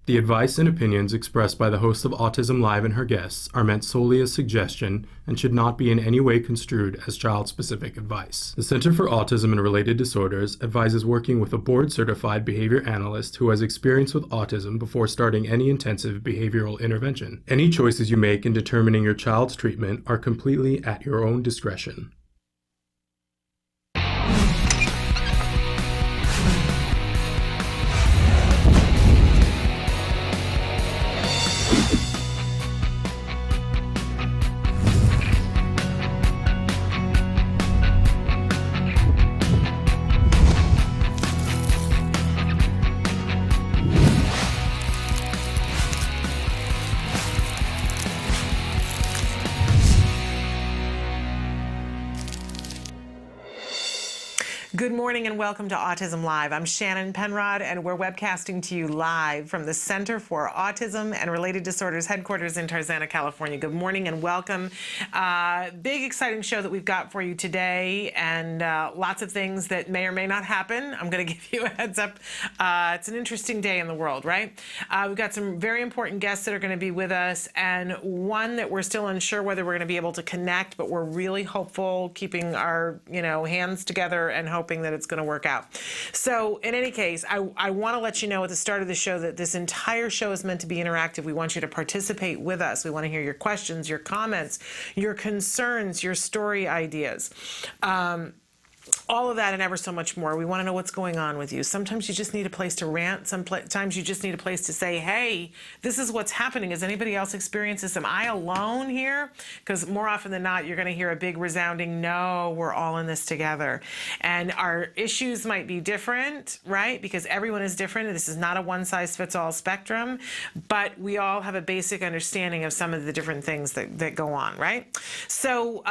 The advice and opinions expressed by the host of Autism Live and her guests are meant solely as suggestion and should not be in any way construed as child-specific advice. The Center for Autism and Related Disorders advises working with a board-certified behavior analyst who has experience with autism before starting any intensive behavioral intervention. Any choices you make in determining your child's treatment are completely at your own discretion. Good morning and welcome to Autism Live. I'm Shannon Penrod and we're webcasting to you live from the Center for Autism and Related Disorders headquarters in Tarzana, California. Good morning and welcome. Big exciting show that we've got for you today, and lots of things that may or may not happen. I'm going to give you a heads up. It's an interesting day in the world, right? We've got some very important guests that are going to be with us, and one that we're still unsure whether we're going to be able to connect, but we're really hopeful, keeping our hands together and hoping that it's going to work out. So in any case, I want to let you know at the start of the show that this entire show is meant to be interactive. We want you to participate with us. We want to hear your questions, your comments, your concerns, your story ideas. All of that and ever so much more. We want to know what's going on with you. Sometimes you just need a place to rant. Sometimes you just need a place to say, hey, this is what's happening. Has anybody else experienced this? Am I alone here? Because more often than not, you're going to hear a big resounding, no, we're all in this together. And our issues might be different, right? Because everyone is different. This is not a one-size-fits-all spectrum, but we all have a basic understanding of some of the different things that go on, right? So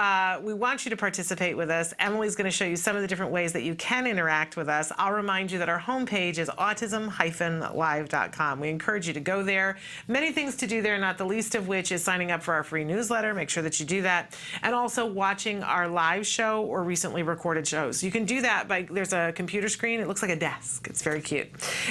we want you to participate with us. Emily's going to show you some of the different ways that you can interact with us. I'll remind you that our homepage is autism-live.com. We encourage you to go there. Many things to do there, not the least of which is signing up for our free newsletter. Make sure that you do that. And also watching our live show or recently recorded shows. You can do that by, there's a computer screen. It looks like a desk. It's very cute.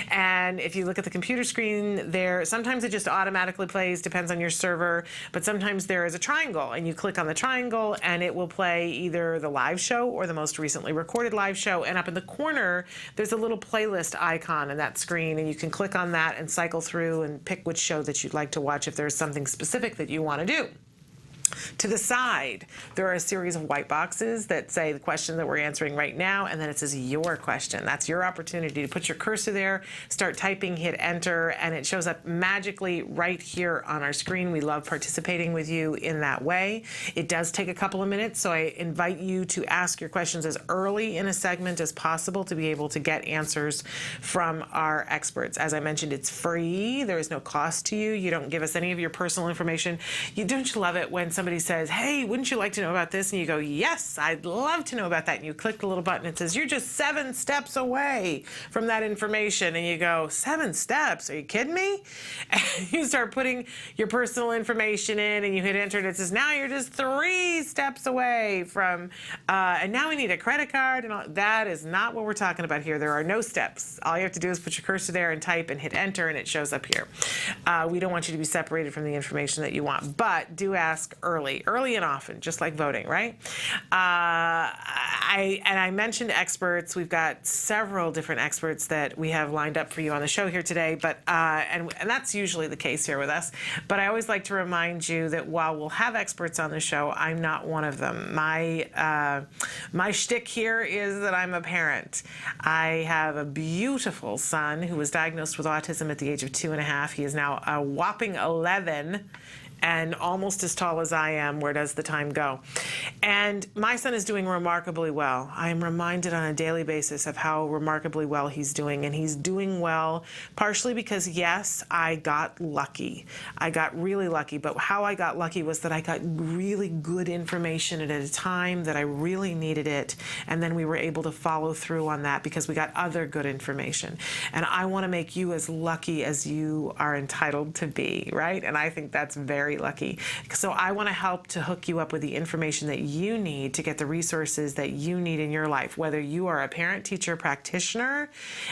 And if you look at the computer screen there, sometimes it just automatically plays, depends on your server, but sometimes there is a triangle and you click on the triangle and it will play either the live show or the most recently recorded live show, and up in the corner there's a little playlist icon in that screen, and you can click on that and cycle through and pick which show that you'd like to watch if there's something specific that you want to do. To the side, there are a series of white boxes that say the question that we're answering right now, and then it says your question. That's your opportunity to put your cursor there, start typing, hit enter, and it shows up magically right here on our screen. We love participating with you in that way. It does take a couple of minutes, so I invite you to ask your questions as early in a segment as possible to be able to get answers from our experts. As I mentioned, it's free. There is no cost to you. You don't give us any of your personal information. Don't you love it when somebody says, hey, wouldn't you like to know about this? And you go, yes, I'd love to know about that. And you click the little button. It says, you're just 7 steps away from that information. And you go, 7 steps? Are you kidding me? And you start putting your personal information in and you hit enter and it says, now you're just 3 steps away from, and now we need a credit card. And all. That is not what we're talking about here. There are no steps. All you have to do is put your cursor there and type and hit enter and it shows up here. We don't want you to be separated from the information that you want, but do ask early and often, just like voting, right? I mentioned experts. We've got several different experts that we have lined up for you on the show here today, but and that's usually the case here with us. But I always like to remind you that while we'll have experts on the show, I'm not one of them. My shtick here is that I'm a parent. I have a beautiful son who was diagnosed with autism at the age of 2.5. He is now a whopping 11. And almost as tall as I am. Where does the time go? And my son is doing remarkably well. I am reminded on a daily basis of how remarkably well he's doing. And he's doing well partially because, yes, I got lucky. I got really lucky. But how I got lucky was that I got really good information at a time that I really needed it. And then we were able to follow through on that because we got other good information. And I want to make you as lucky as you are entitled to be, right? And I think that's very very lucky. So I want to help to hook you up with the information that you need to get the resources that you need in your life, whether you are a parent, teacher, practitioner,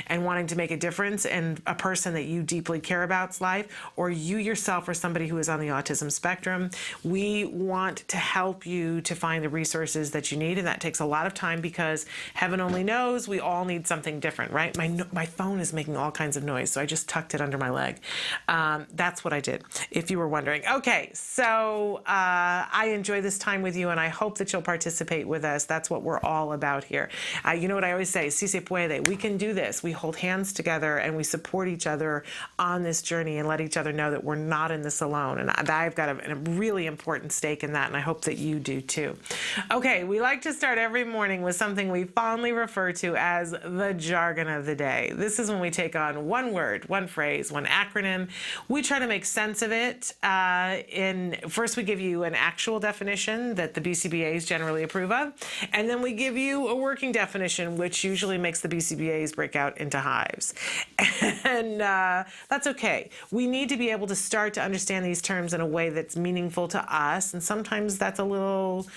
and wanting to make a difference in a person that you deeply care about's life, or you yourself are somebody who is on the autism spectrum. We want to help you to find the resources that you need, and that takes a lot of time because heaven only knows we all need something different, right? My phone is making all kinds of noise, so I just tucked it under my leg. That's what I did, if you were wondering. Okay, so I enjoy this time with you, and I hope that you'll participate with us. That's what we're all about here. You know what I always say, si se puede. We can do this. We hold hands together, and we support each other on this journey and let each other know that we're not in this alone. And I've got a really important stake in that, and I hope that you do too. Okay, we like to start every morning with something we fondly refer to as the jargon of the day. This is when we take on one word, one phrase, one acronym. We try to make sense of it. First, we give you an actual definition that the BCBAs generally approve of, and then we give you a working definition, which usually makes the BCBAs break out into hives. And that's okay. We need to be able to start to understand these terms in a way that's meaningful to us, and sometimes that's a little,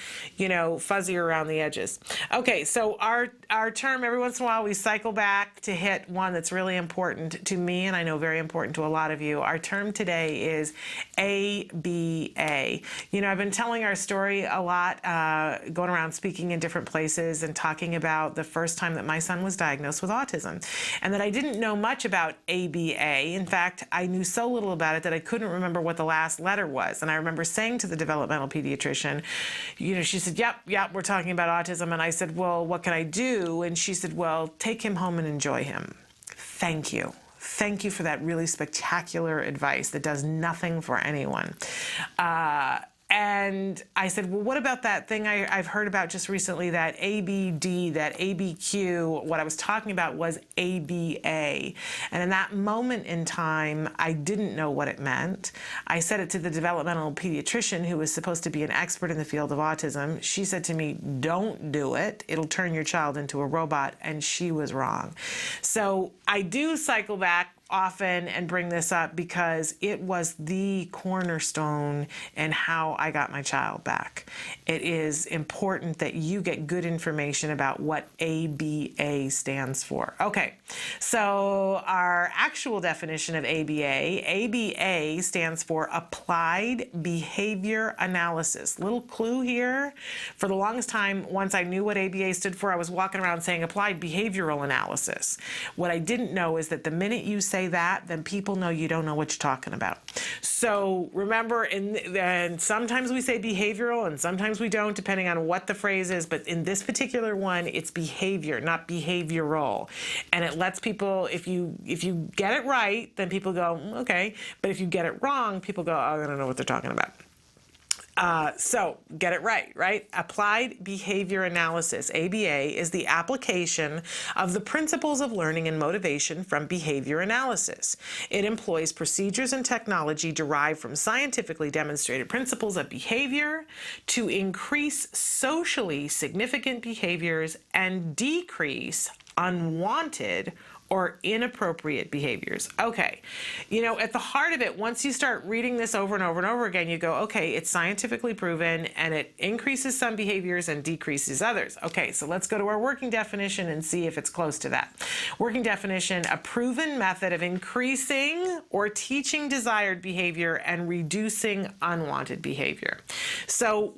fuzzy around the edges. Okay, so our term, every once in a while, we cycle back to hit one that's really important to me, and I know very important to a lot of you. Our term today is ABA. I've been telling our story a lot, going around speaking in different places and talking about the first time that my son was diagnosed with autism, and that I didn't know much about ABA. In fact, I knew so little about it that I couldn't remember what the last letter was. And I remember saying to the developmental pediatrician, she said, yep, we're talking about autism. And I said, well, what can I do? And she said, well, take him home and enjoy him. Thank you. Thank you for that really spectacular advice that does nothing for anyone. And I said, well, what about that thing I've heard about just recently, that ABD, that ABQ? What I was talking about was ABA. And in that moment in time, I didn't know what it meant. I said it to the developmental pediatrician, who was supposed to be an expert in the field of autism. She said to me, don't do it. It'll turn your child into a robot. And she was wrong. So I do cycle back often and bring this up because it was the cornerstone in how I got my child back. It is important that you get good information about what ABA stands for. Okay, so our actual definition of ABA stands for Applied Behavior Analysis. Little clue here. For the longest time, once I knew what ABA stood for, I was walking around saying Applied Behavioral Analysis. What I didn't know is that the minute you say that, then people know you don't know what you're talking about. So remember, and sometimes we say behavioral and sometimes we don't, depending on what the phrase is, but in this particular one, it's behavior, not behavioral. And it lets people, if you get it right, then people go, okay. But if you get it wrong, people go, oh, I don't know what they're talking about. So get it right? Applied Behavior Analysis, ABA, is the application of the principles of learning and motivation from behavior analysis. It employs procedures and technology derived from scientifically demonstrated principles of behavior to increase socially significant behaviors and decrease unwanted or inappropriate behaviors. Okay, at the heart of it, once you start reading this over and over and over again, you go, okay, it's scientifically proven and it increases some behaviors and decreases others. Okay, so let's go to our working definition and see if it's close to that. Working definition: a proven method of increasing or teaching desired behavior and reducing unwanted behavior. So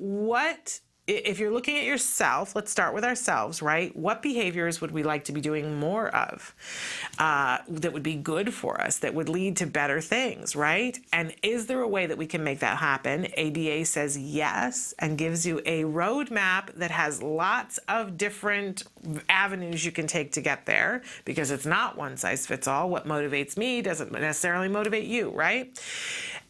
if you're looking at yourself, let's start with ourselves, right? What behaviors would we like to be doing more of that would be good for us, that would lead to better things, right? And is there a way that we can make that happen? ABA says yes, and gives you a roadmap that has lots of different avenues you can take to get there, because it's not one size fits all. What motivates me doesn't necessarily motivate you, right?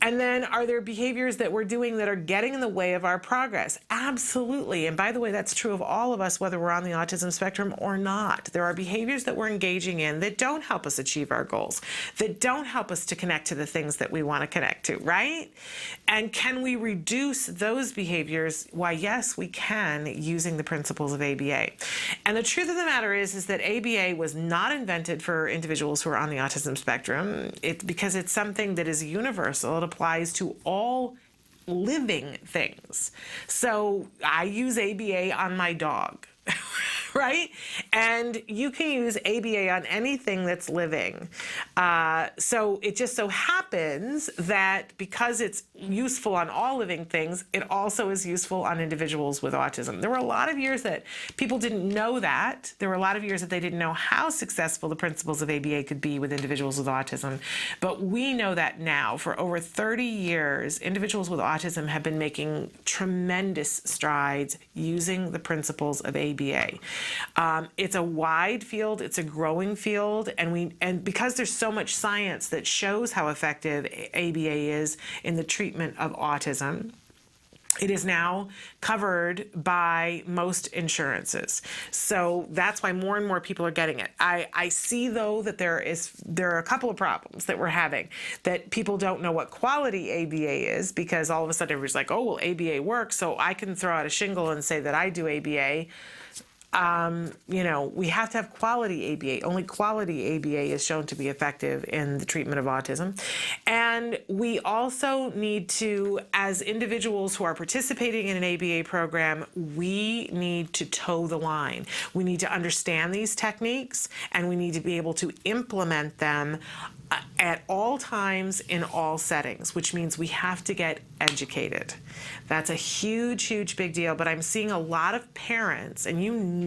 And then, are there behaviors that we're doing that are getting in the way of our progress? Absolutely. And by the way, that's true of all of us, whether we're on the autism spectrum or not. There are behaviors that we're engaging in that don't help us achieve our goals, that don't help us to connect to the things that we want to connect to, right? And can we reduce those behaviors? Why, yes, we can, using the principles of ABA. And the truth of the matter is that ABA was not invented for individuals who are on the autism spectrum, because it's something that is universal. It applies to all living things. So I use ABA on my dog. Right? And you can use ABA on anything that's living. So it just so happens that because it's useful on all living things, it also is useful on individuals with autism. There were a lot of years that people didn't know that. There were a lot of years that they didn't know how successful the principles of ABA could be with individuals with autism. But we know that now. For over 30 years, individuals with autism have been making tremendous strides using the principles of ABA. It's a wide field, it's a growing field, and because there's so much science that shows how effective ABA is in the treatment of autism, it is now covered by most insurances. So that's why more and more people are getting it. I see, though, that there are a couple of problems that we're having, that people don't know what quality ABA is, because all of a sudden everybody's like, oh, well, ABA works, so I can throw out a shingle and say that I do ABA. We have to have quality ABA. Only quality ABA is shown to be effective in the treatment of autism. And we also need to, as individuals who are participating in an ABA program, we need to toe the line. We need to understand these techniques, and we need to be able to implement them at all times in all settings, which means we have to get educated. That's a huge, huge big deal. But I'm seeing a lot of parents, and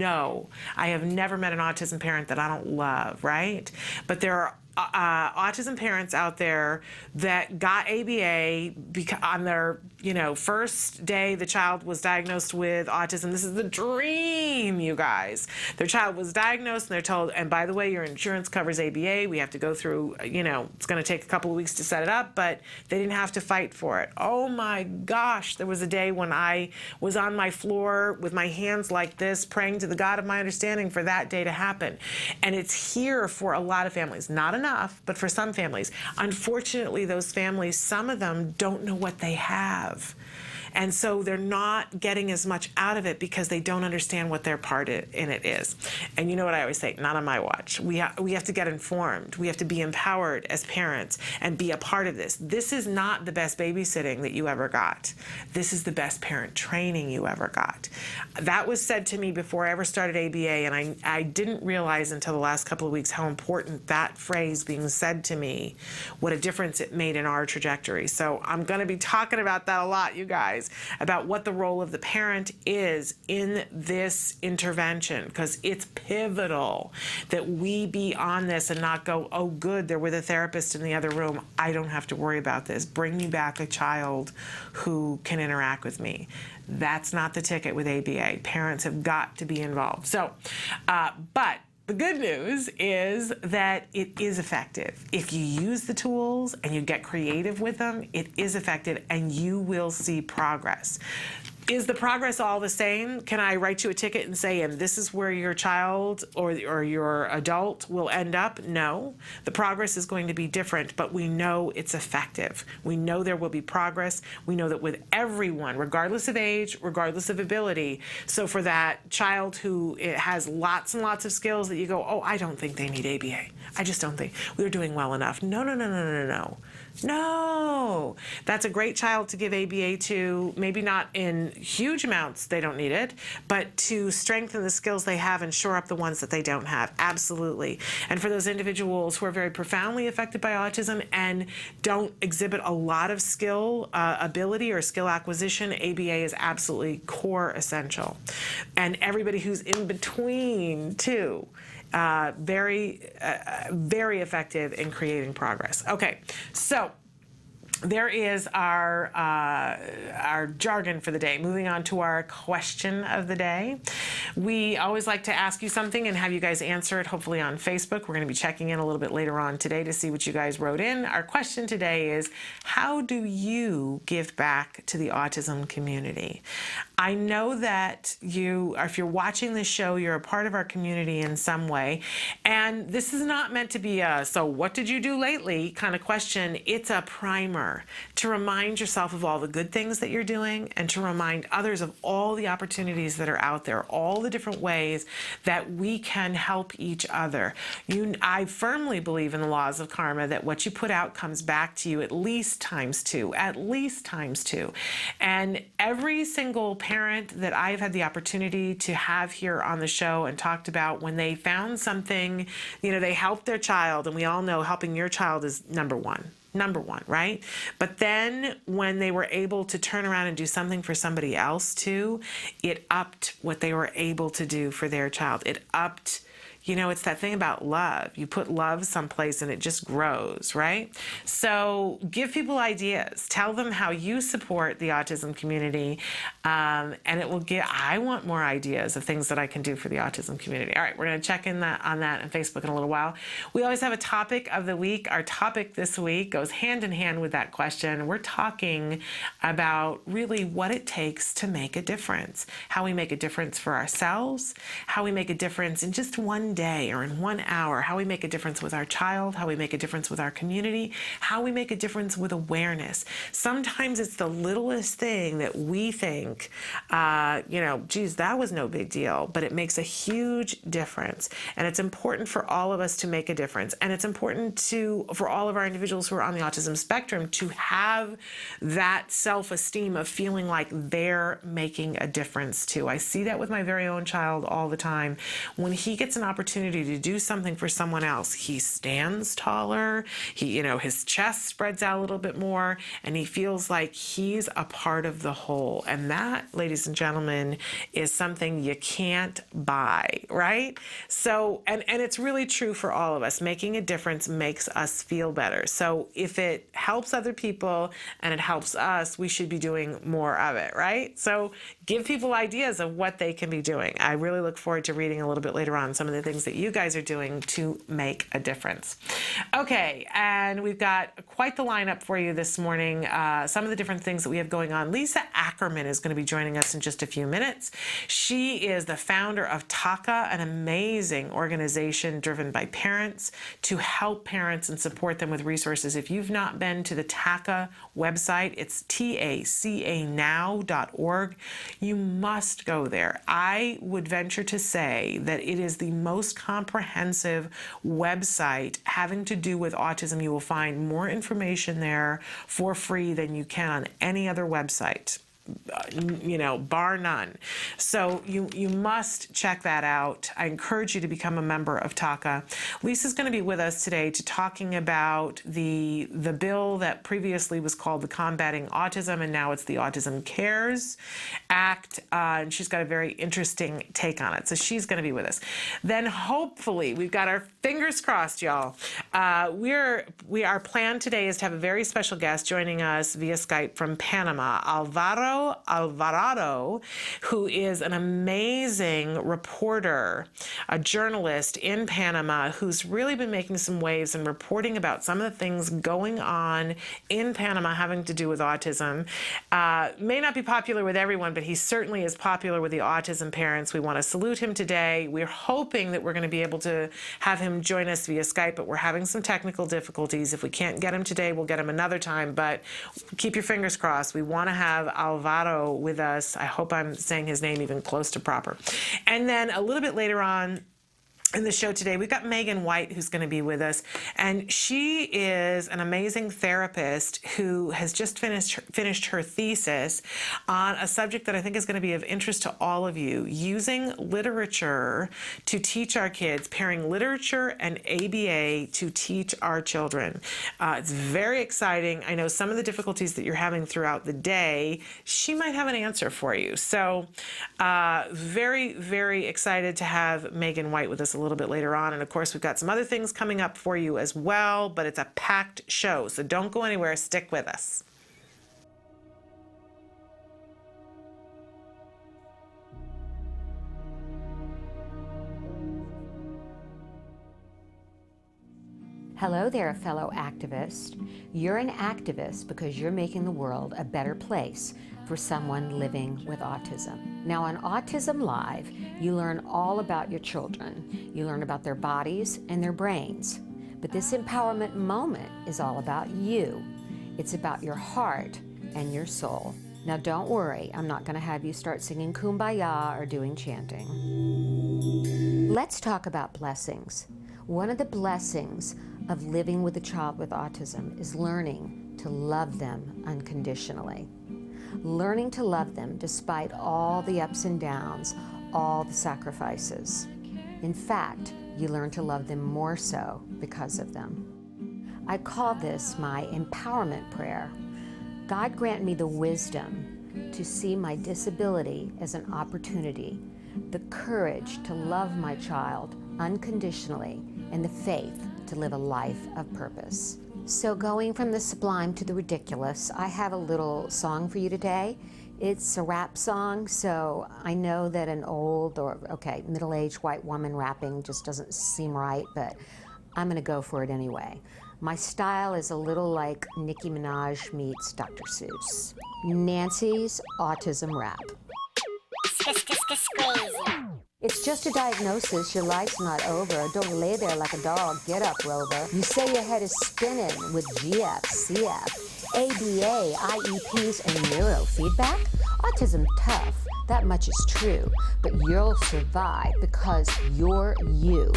I have never met an autism parent that I don't love, right? But there are autism parents out there that got ABA on their first day the child was diagnosed with autism. This is the dream, you guys. Their child was diagnosed and they're told, and by the way, your insurance covers ABA. We have to go through, it's going to take a couple of weeks to set it up, but they didn't have to fight for it. Oh my gosh, there was a day when I was on my floor with my hands like this, praying to the God of my understanding for that day to happen. And it's here for a lot of families. Not enough, but for some families. Unfortunately, those families, some of them don't know what they have. And so they're not getting as much out of it because they don't understand what their part in it is. And you know what I always say, not on my watch. We have to get informed. We have to be empowered as parents and be a part of this. This is not the best babysitting that you ever got. This is the best parent training you ever got. That was said to me before I ever started ABA, and I didn't realize until the last couple of weeks how important that phrase being said to me, what a difference it made in our trajectory. So I'm going to be talking about that a lot, you guys, about what the role of the parent is in this intervention, because it's pivotal that we be on this and not go, oh good, they're with a therapist in the other room, I don't have to worry about this. Bring me back a child who can interact with me. That's not the ticket with ABA. Parents have got to be involved. So, but the good news is that it is effective. If you use the tools and you get creative with them, it is effective and you will see progress. Is the progress all the same? Can I write you a ticket and say, and this is where your child or your adult will end up? No. The progress is going to be different, but we know it's effective. We know there will be progress. We know that with everyone, regardless of age, regardless of ability. So for that child who has lots and lots of skills that you go, oh, I don't think they need ABA. I just don't think we're doing well enough. No. No, that's a great child to give ABA to, maybe not in huge amounts, they don't need it, but to strengthen the skills they have and shore up the ones that they don't have. Absolutely. And for those individuals who are very profoundly affected by autism and don't exhibit a lot of skill, ability or skill acquisition, ABA is absolutely core essential. And everybody who's in between too. Very effective in creating progress. Okay, so there is our jargon for the day. Moving on to our question of the day. We always like to ask you something and have you guys answer it, hopefully on Facebook. We're going to be checking in a little bit later on today to see what you guys wrote in. Our question today is, how do you give back to the autism community? I know that if you're watching this show, you're a part of our community in some way. And this is not meant to be a, so what did you do lately kind of question. It's a primer. more, to remind yourself of all the good things that you're doing and to remind others of all the opportunities that are out there, all the different ways that we can help each other. I firmly believe in the laws of karma, that what you put out comes back to you at least times two, And every single parent that I've had the opportunity to have here on the show and talked about, when they found something, they helped their child, and we all know helping your child is number one, right? But then when they were able to turn around and do something for somebody else too, it upped what they were able to do for their child. It upped, it's that thing about love. You put love someplace and it just grows, right? So give people ideas. Tell them how you support the autism community, and it will I want more ideas of things that I can do for the autism community. All right, we're going to check in on that on Facebook in a little while. We always have a topic of the week. Our topic this week goes hand in hand with that question. We're talking about really what it takes to make a difference, how we make a difference for ourselves, how we make a difference in just one day or in 1 hour, how we make a difference with our child, how we make a difference with our community, how we make a difference with awareness. Sometimes it's the littlest thing that we think, geez, that was no big deal, but it makes a huge difference. And it's important for all of us to make a difference. And it's important for all of our individuals who are on the autism spectrum to have that self-esteem of feeling like they're making a difference too. I see that with my very own child all the time. When he gets an opportunity to do something for someone else, he stands taller, his chest spreads out a little bit more, and he feels like he's a part of the whole. And that, ladies and gentlemen, is something you can't buy, right? So, and it's really true for all of us. Making a difference makes us feel better. So if it helps other people and it helps us, we should be doing more of it, right? So give people ideas of what they can be doing. I really look forward to reading a little bit later on some of the things that you guys are doing to make a difference. Okay, and we've got quite the lineup for you this morning. Some of the different things that we have going on. Lisa Ackerman is going to be joining us in just a few minutes. She is the founder of TACA, an amazing organization driven by parents to help parents and support them with resources. If you've not been to the TACA website, it's tacanow.org. You must go there. I would venture to say that it is the most comprehensive website having to do with autism. You will find more information there for free than you can on any other website. Bar none. So you must check that out. I encourage you to become a member of TACA. Lisa's going to be with us today to talking about the bill that previously was called the Combating Autism, and now it's the Autism Cares Act, and she's got a very interesting take on it. So she's going to be with us. Then hopefully, we've got our fingers crossed, y'all. Our plan today is to have a very special guest joining us via Skype from Panama, Alvarado, who is an amazing reporter, a journalist in Panama who's really been making some waves and reporting about some of the things going on in Panama having to do with autism. May not be popular with everyone, but he certainly is popular with the autism parents. We want to salute him today. We're hoping that we're going to be able to have him join us via Skype, but we're having some technical difficulties. If we can't get him today, we'll get him another time, but keep your fingers crossed. We want to have Alvaro with us. I hope I'm saying his name even close to proper. And then a little bit later on in the show today, we've got Megan White, who's going to be with us, and she is an amazing therapist who has just finished her thesis on a subject that I think is going to be of interest to all of you, using literature to teach our kids, pairing literature and ABA to teach our children. It's very exciting. I know some of the difficulties that you're having throughout the day, she might have an answer for you. So very, very excited to have Megan White with us a little bit later on. And of course, we've got some other things coming up for you as well, but it's a packed show. So don't go anywhere. Stick with us. Hello there, fellow activist. You're an activist because you're making the world a better place for someone living with autism. Now on Autism Live, you learn all about your children. You learn about their bodies and their brains. But this empowerment moment is all about you. It's about your heart and your soul. Now don't worry, I'm not going to have you start singing Kumbaya or doing chanting. Let's talk about blessings. One of the blessings of living with a child with autism is learning to love them unconditionally. Learning to love them despite all the ups and downs, all the sacrifices. In fact, you learn to love them more so because of them. I call this my empowerment prayer. God grant me the wisdom to see my disability as an opportunity, the courage to love my child unconditionally, and the faith to live a life of purpose. So going from the sublime to the ridiculous, I have a little song for you today. It's a rap song, so I know that an old or, middle-aged white woman rapping just doesn't seem right, but I'm gonna go for it anyway. My style is a little like Nicki Minaj meets Dr. Seuss. Nancy's autism rap. It's just a diagnosis, your life's not over. Don't lay there like a dog, get up, Rover. You say your head is spinning with GF, CF, ABA, IEPs, and neurofeedback? Autism tough, that much is true, but you'll survive because you're you.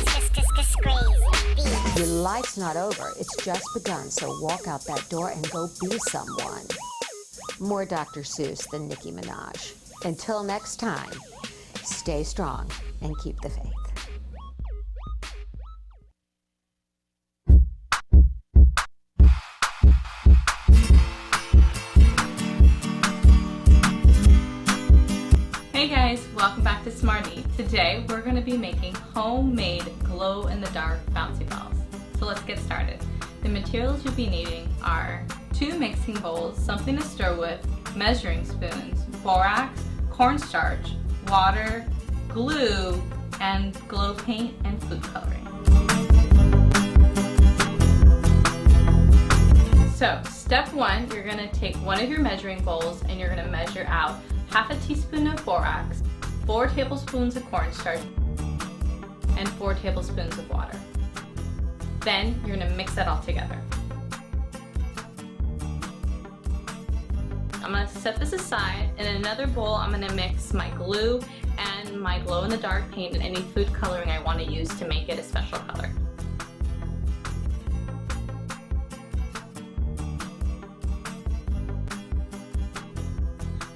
Your life's not over, it's just begun, so walk out that door and go be someone. More Dr. Seuss than Nicki Minaj. Until next time, stay strong and keep the faith. Hey guys, welcome back to Smarty. Today we're going to be making homemade glow-in-the-dark bouncy balls. So let's get started. The materials you'll be needing are 2 mixing bowls, something to stir with, measuring spoons, borax, cornstarch, water, glue, and glow paint and food coloring. So step 1, you're going to take one of your measuring bowls and you're going to measure out half a teaspoon of borax, 4 tablespoons of cornstarch, and 4 tablespoons of water. Then you're going to mix that all together. I'm going to set this aside. In another bowl, I'm going to mix my glue and my glow-in-the-dark paint and any food coloring I want to use to make it a special color.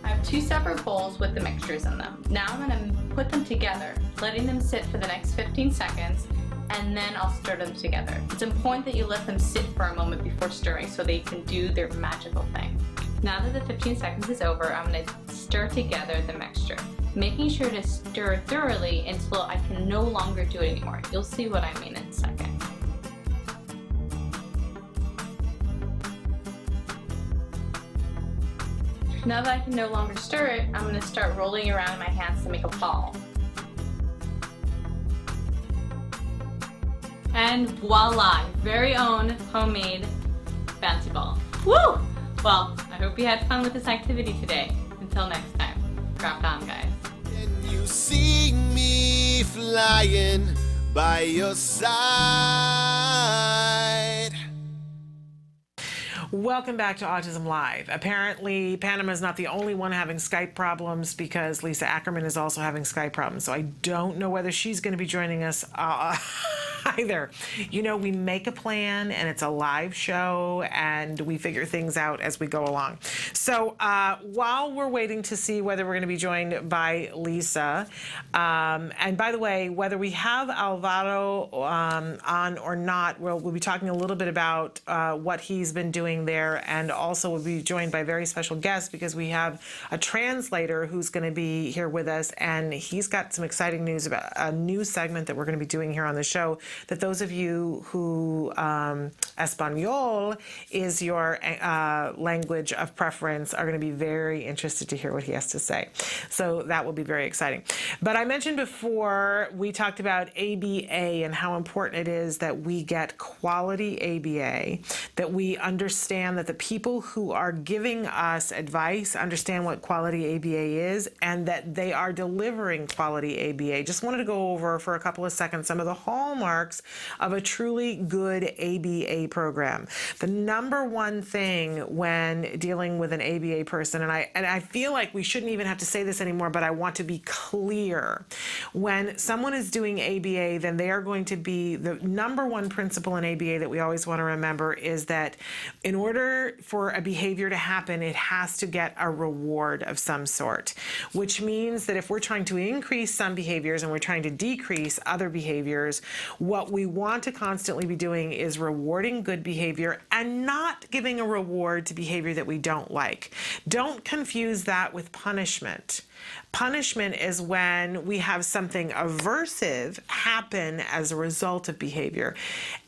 I have 2 separate bowls with the mixtures in them. Now I'm going to put them together, letting them sit for the next 15 seconds, and then I'll stir them together. It's important that you let them sit for a moment before stirring so they can do their magical thing. Now that the 15 seconds is over, I'm going to stir together the mixture, making sure to stir thoroughly until I can no longer do it anymore. You'll see what I mean in a second. Now that I can no longer stir it, I'm going to start rolling around in my hands to make a ball. And voila, very own homemade bouncy ball. Woo! Well, I hope you had fun with this activity today. Until next time, rock on, guys. And you see me flying by your side. Welcome back to Autism Live. Apparently, Panama is not the only one having Skype problems because Lisa Ackerman is also having Skype problems. So I don't know whether she's going to be joining us either. You know, we make a plan and it's a live show and we figure things out as we go along. So while we're waiting to see whether we're going to be joined by Lisa, and by the way, whether we have Alvaro on or not, we'll be talking a little bit about what he's been doing there, and also we'll be joined by very special guests because we have a translator who's going to be here with us, and he's got some exciting news about a new segment that we're going to be doing here on the show that those of you who Espanol is your language of preference are going to be very interested to hear what he has to say. So that will be very exciting. But I mentioned before, we talked about ABA and how important it is that we get quality ABA, that we understand that the people who are giving us advice understand what quality ABA is and that they are delivering quality ABA. Just wanted to go over for a couple of seconds some of the hallmarks hallmarks of a truly good ABA program. The number one thing when dealing with an ABA person, and I feel like we shouldn't even have to say this anymore, but I want to be clear. When someone is doing ABA, then they are going to be, the number one principle in ABA that we always want to remember is that in order for a behavior to happen, it has to get a reward of some sort, which means that if we're trying to increase some behaviors and we're trying to decrease other behaviors, what we want to constantly be doing is rewarding good behavior and not giving a reward to behavior that we don't like. Don't confuse that with punishment. Punishment is when we have something aversive happen as a result of behavior.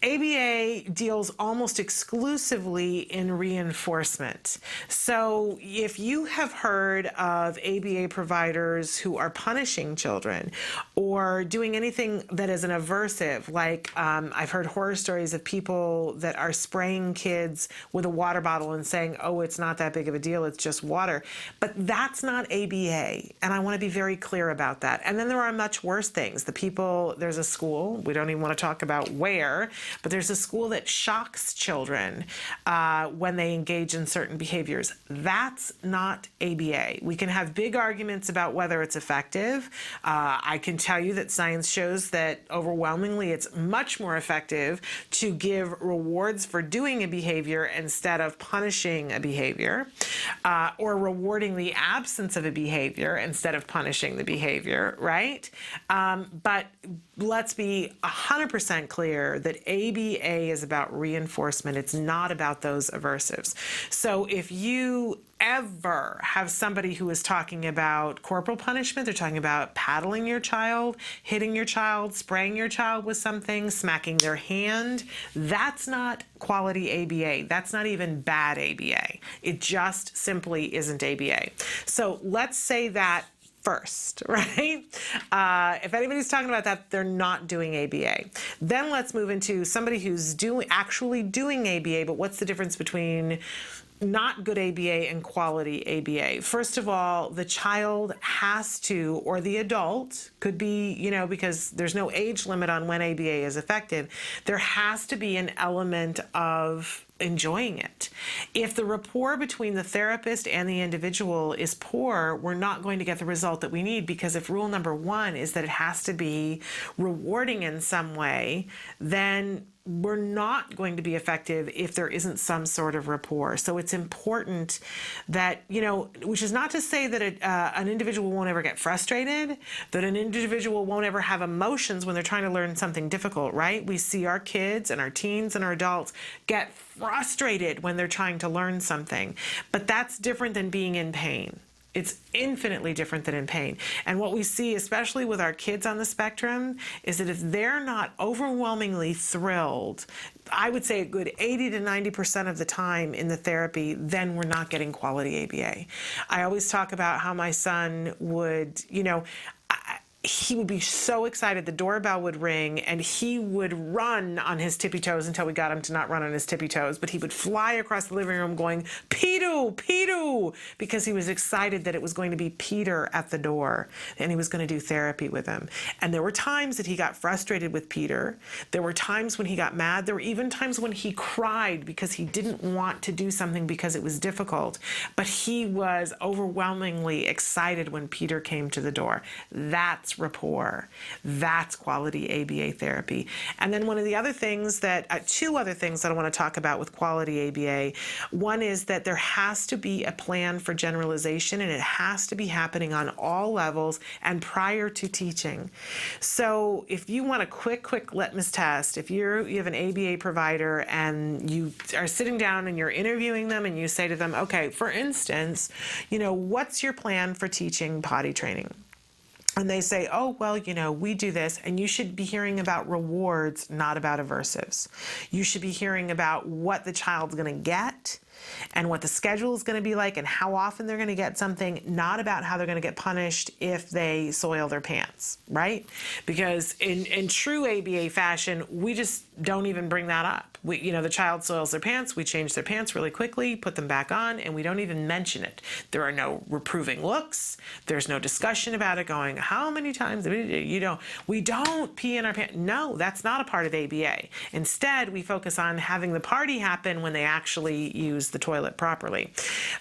ABA deals almost exclusively in reinforcement. So if you have heard of ABA providers who are punishing children or doing anything that is an aversive, like I've heard horror stories of people that are spraying kids with a water bottle and saying, oh, it's not that big of a deal, it's just water. But that's not ABA. And I want to be very clear about that. And then there are much worse things. There's a school, we don't even want to talk about where, but there's a school that shocks children when they engage in certain behaviors. That's not ABA. We can have big arguments about whether it's effective. I can tell you that science shows that overwhelmingly it's much more effective to give rewards for doing a behavior instead of punishing a behavior, or rewarding the absence of a behavior instead of punishing the behavior, right? But let's be 100% clear that ABA is about reinforcement. It's not about those aversives. So if you ever have somebody who is talking about corporal punishment, they're talking about paddling your child, hitting your child, spraying your child with something, smacking their hand, that's not quality ABA. That's not even bad ABA. It just simply isn't ABA. So let's say that first, right? If anybody's talking about that, they're not doing ABA. Then let's move into somebody who's actually doing ABA, but what's the difference between not good ABA and quality ABA? First of all, the child has to, or the adult, could be, because there's no age limit on when ABA is effective, there has to be an element of enjoying it. If the rapport between the therapist and the individual is poor, we're not going to get the result that we need, because if rule number one is that it has to be rewarding in some way, then we're not going to be effective if there isn't some sort of rapport. So it's important that, which is not to say that an individual won't ever get frustrated, that an individual won't ever have emotions when they're trying to learn something difficult, right? We see our kids and our teens and our adults get frustrated when they're trying to learn something, but that's different than being in pain. It's infinitely different than in pain. And what we see, especially with our kids on the spectrum, is that if they're not overwhelmingly thrilled, I would say a good 80 to 90% of the time in the therapy, then we're not getting quality ABA. I always talk about how my son would, he would be so excited, the doorbell would ring, and he would run on his tippy toes until we got him to not run on his tippy toes, but he would fly across the living room going, Peter, Peter, because he was excited that it was going to be Peter at the door, and he was going to do therapy with him. And there were times that he got frustrated with Peter. There were times when he got mad. There were even times when he cried because he didn't want to do something because it was difficult, but he was overwhelmingly excited when Peter came to the door. That's rapport. That's quality ABA therapy. And then one of the other things two other things that I want to talk about with quality ABA. One is that there has to be a plan for generalization, and it has to be happening on all levels and prior to teaching. So if you want a quick litmus test, if you have an ABA provider and you are sitting down and you're interviewing them and you say to them, okay, for instance, what's your plan for teaching potty training? And they say, oh, well, we do this, and you should be hearing about rewards, not about aversives. You should be hearing about what the child's going to get and what the schedule is going to be like and how often they're going to get something, not about how they're going to get punished if they soil their pants, right? Because in true ABA fashion, we just don't even bring that up. The child soils their pants, we change their pants really quickly, put them back on, and we don't even mention it. There are no reproving looks. There's no discussion about it going, how many times, we don't pee in our pants. No, that's not a part of ABA. Instead, we focus on having the party happen when they actually use the toilet properly.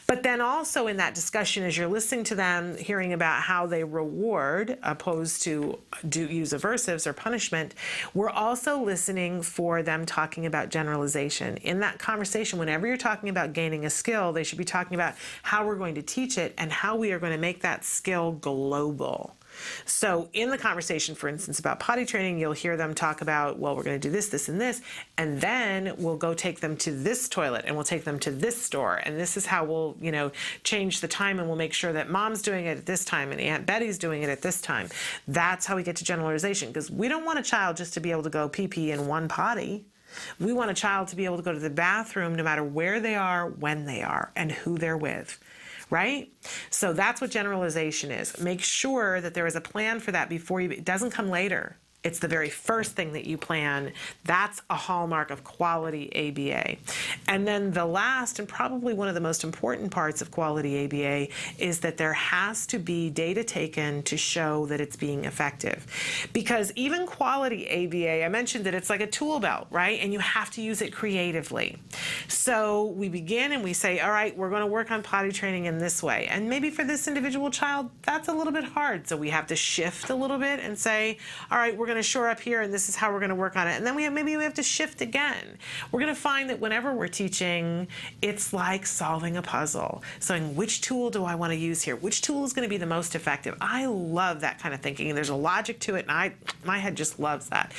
But then also in that discussion, as you're listening to them, hearing about how they reward opposed to use aversives or punishment, we're also listening for them talking about generalization. In that conversation, whenever you're talking about gaining a skill, they should be talking about how we're going to teach it and how we are going to make that skill global. So in the conversation, for instance, about potty training, you'll hear them talk about, well, we're going to do this, this, and this, and then we'll go take them to this toilet and we'll take them to this store. And this is how we'll, change the time, and we'll make sure that mom's doing it at this time and Aunt Betty's doing it at this time. That's how we get to generalization, because we don't want a child just to be able to go pee-pee in one potty. We want a child to be able to go to the bathroom no matter where they are, when they are, and who they're with. Right? So that's what generalization is. Make sure that there is a plan for that before it doesn't come later. It's the very first thing that you plan. That's a hallmark of quality ABA. And then the last, and probably one of the most important parts of quality ABA, is that there has to be data taken to show that it's being effective. Because even quality ABA, I mentioned that it's like a tool belt, right? And you have to use it creatively. So we begin and we say, all right, we're going to work on potty training in this way. And maybe for this individual child, that's a little bit hard. So we have to shift a little bit and say, all right, we're going to shore up here, and this is how we're going to work on it. And then maybe we have to shift again. We're going to find that whenever we're teaching, it's like solving a puzzle. So which tool do I want to use here? Which tool is going to be the most effective? I love that kind of thinking, and there's a logic to it, and my head just loves that.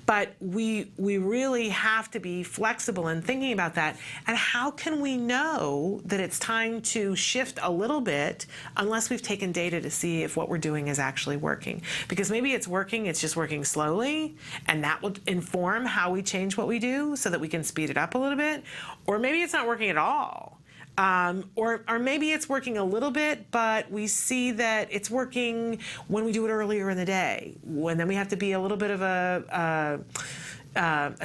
But we really have to be flexible in thinking about that. And how can we know that it's time to shift a little bit unless we've taken data to see if what we're doing is actually working? Because maybe it's working, it's just working slowly, and that will inform how we change what we do so that we can speed it up a little bit. Or maybe it's not working at all. Or maybe it's working a little bit, but we see that it's working when we do it earlier in the day. When then we have to be a little bit of a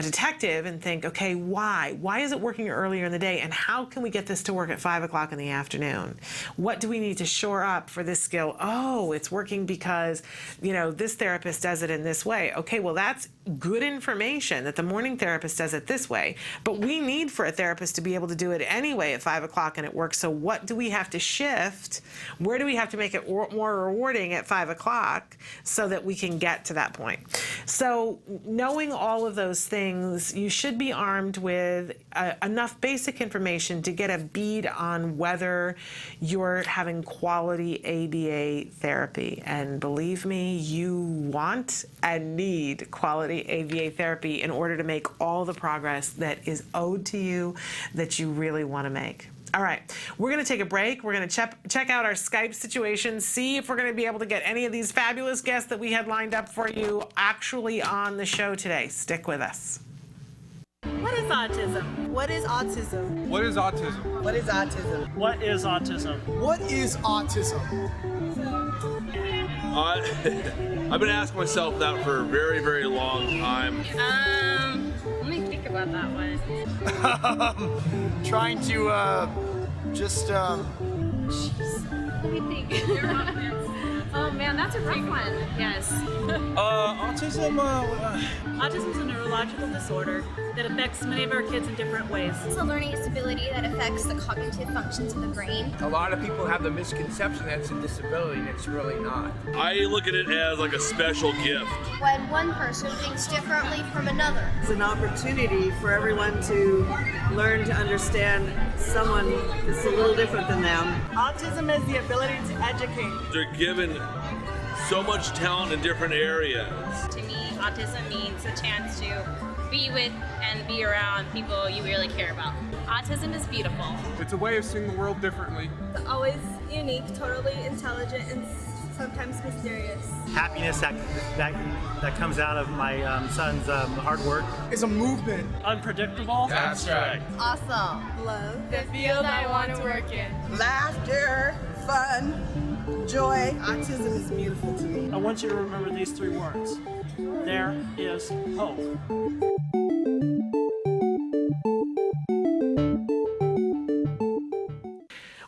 detective and think, okay, why? Why is it working earlier in the day? And how can we get this to work at 5 o'clock in the afternoon? What do we need to shore up for this skill? Oh, it's working because, this therapist does it in this way. Okay, well, that's good information that the morning therapist does it this way. But we need for a therapist to be able to do it anyway at 5 o'clock and it works. So what do we have to shift? Where do we have to make it more rewarding at 5 o'clock so that we can get to that point? So knowing all of those things, you should be armed with enough basic information to get a bead on whether you're having quality ABA therapy. And believe me, you want and need quality ABA therapy in order to make all the progress that is owed to you that you really want to make. All right, we're going to take a break. We're going to check out our Skype situation, see if we're going to be able to get any of these fabulous guests that we had lined up for you actually on the show today. Stick with us. What is autism? What is autism? What is autism? What is autism? What is autism? What is autism? I've been asking myself that for a very, very long time. Let me think about that one. Trying to just Let me think. Oh man, that's a rough one. Yes. Autism is a neurological disorder that affects many of our kids in different ways. It's a learning disability that affects the cognitive functions of the brain. A lot of people have the misconception that it's a disability, and it's really not. I look at it as like a special gift. When one person thinks differently from another. It's an opportunity for everyone to learn to understand someone that's a little different than them. Autism is the ability to educate. They're given so much talent in different areas. To me, autism means a chance to be with and be around people you really care about. Autism is beautiful. It's a way of seeing the world differently. Always unique, totally intelligent, and sometimes mysterious. Happiness that comes out of my son's hard work. It's a movement. Unpredictable. That's right. Awesome. Love. The field I want to work in. Laughter. Fun. Joy. Autism is beautiful to me. I want you to remember these 3 words. There is hope.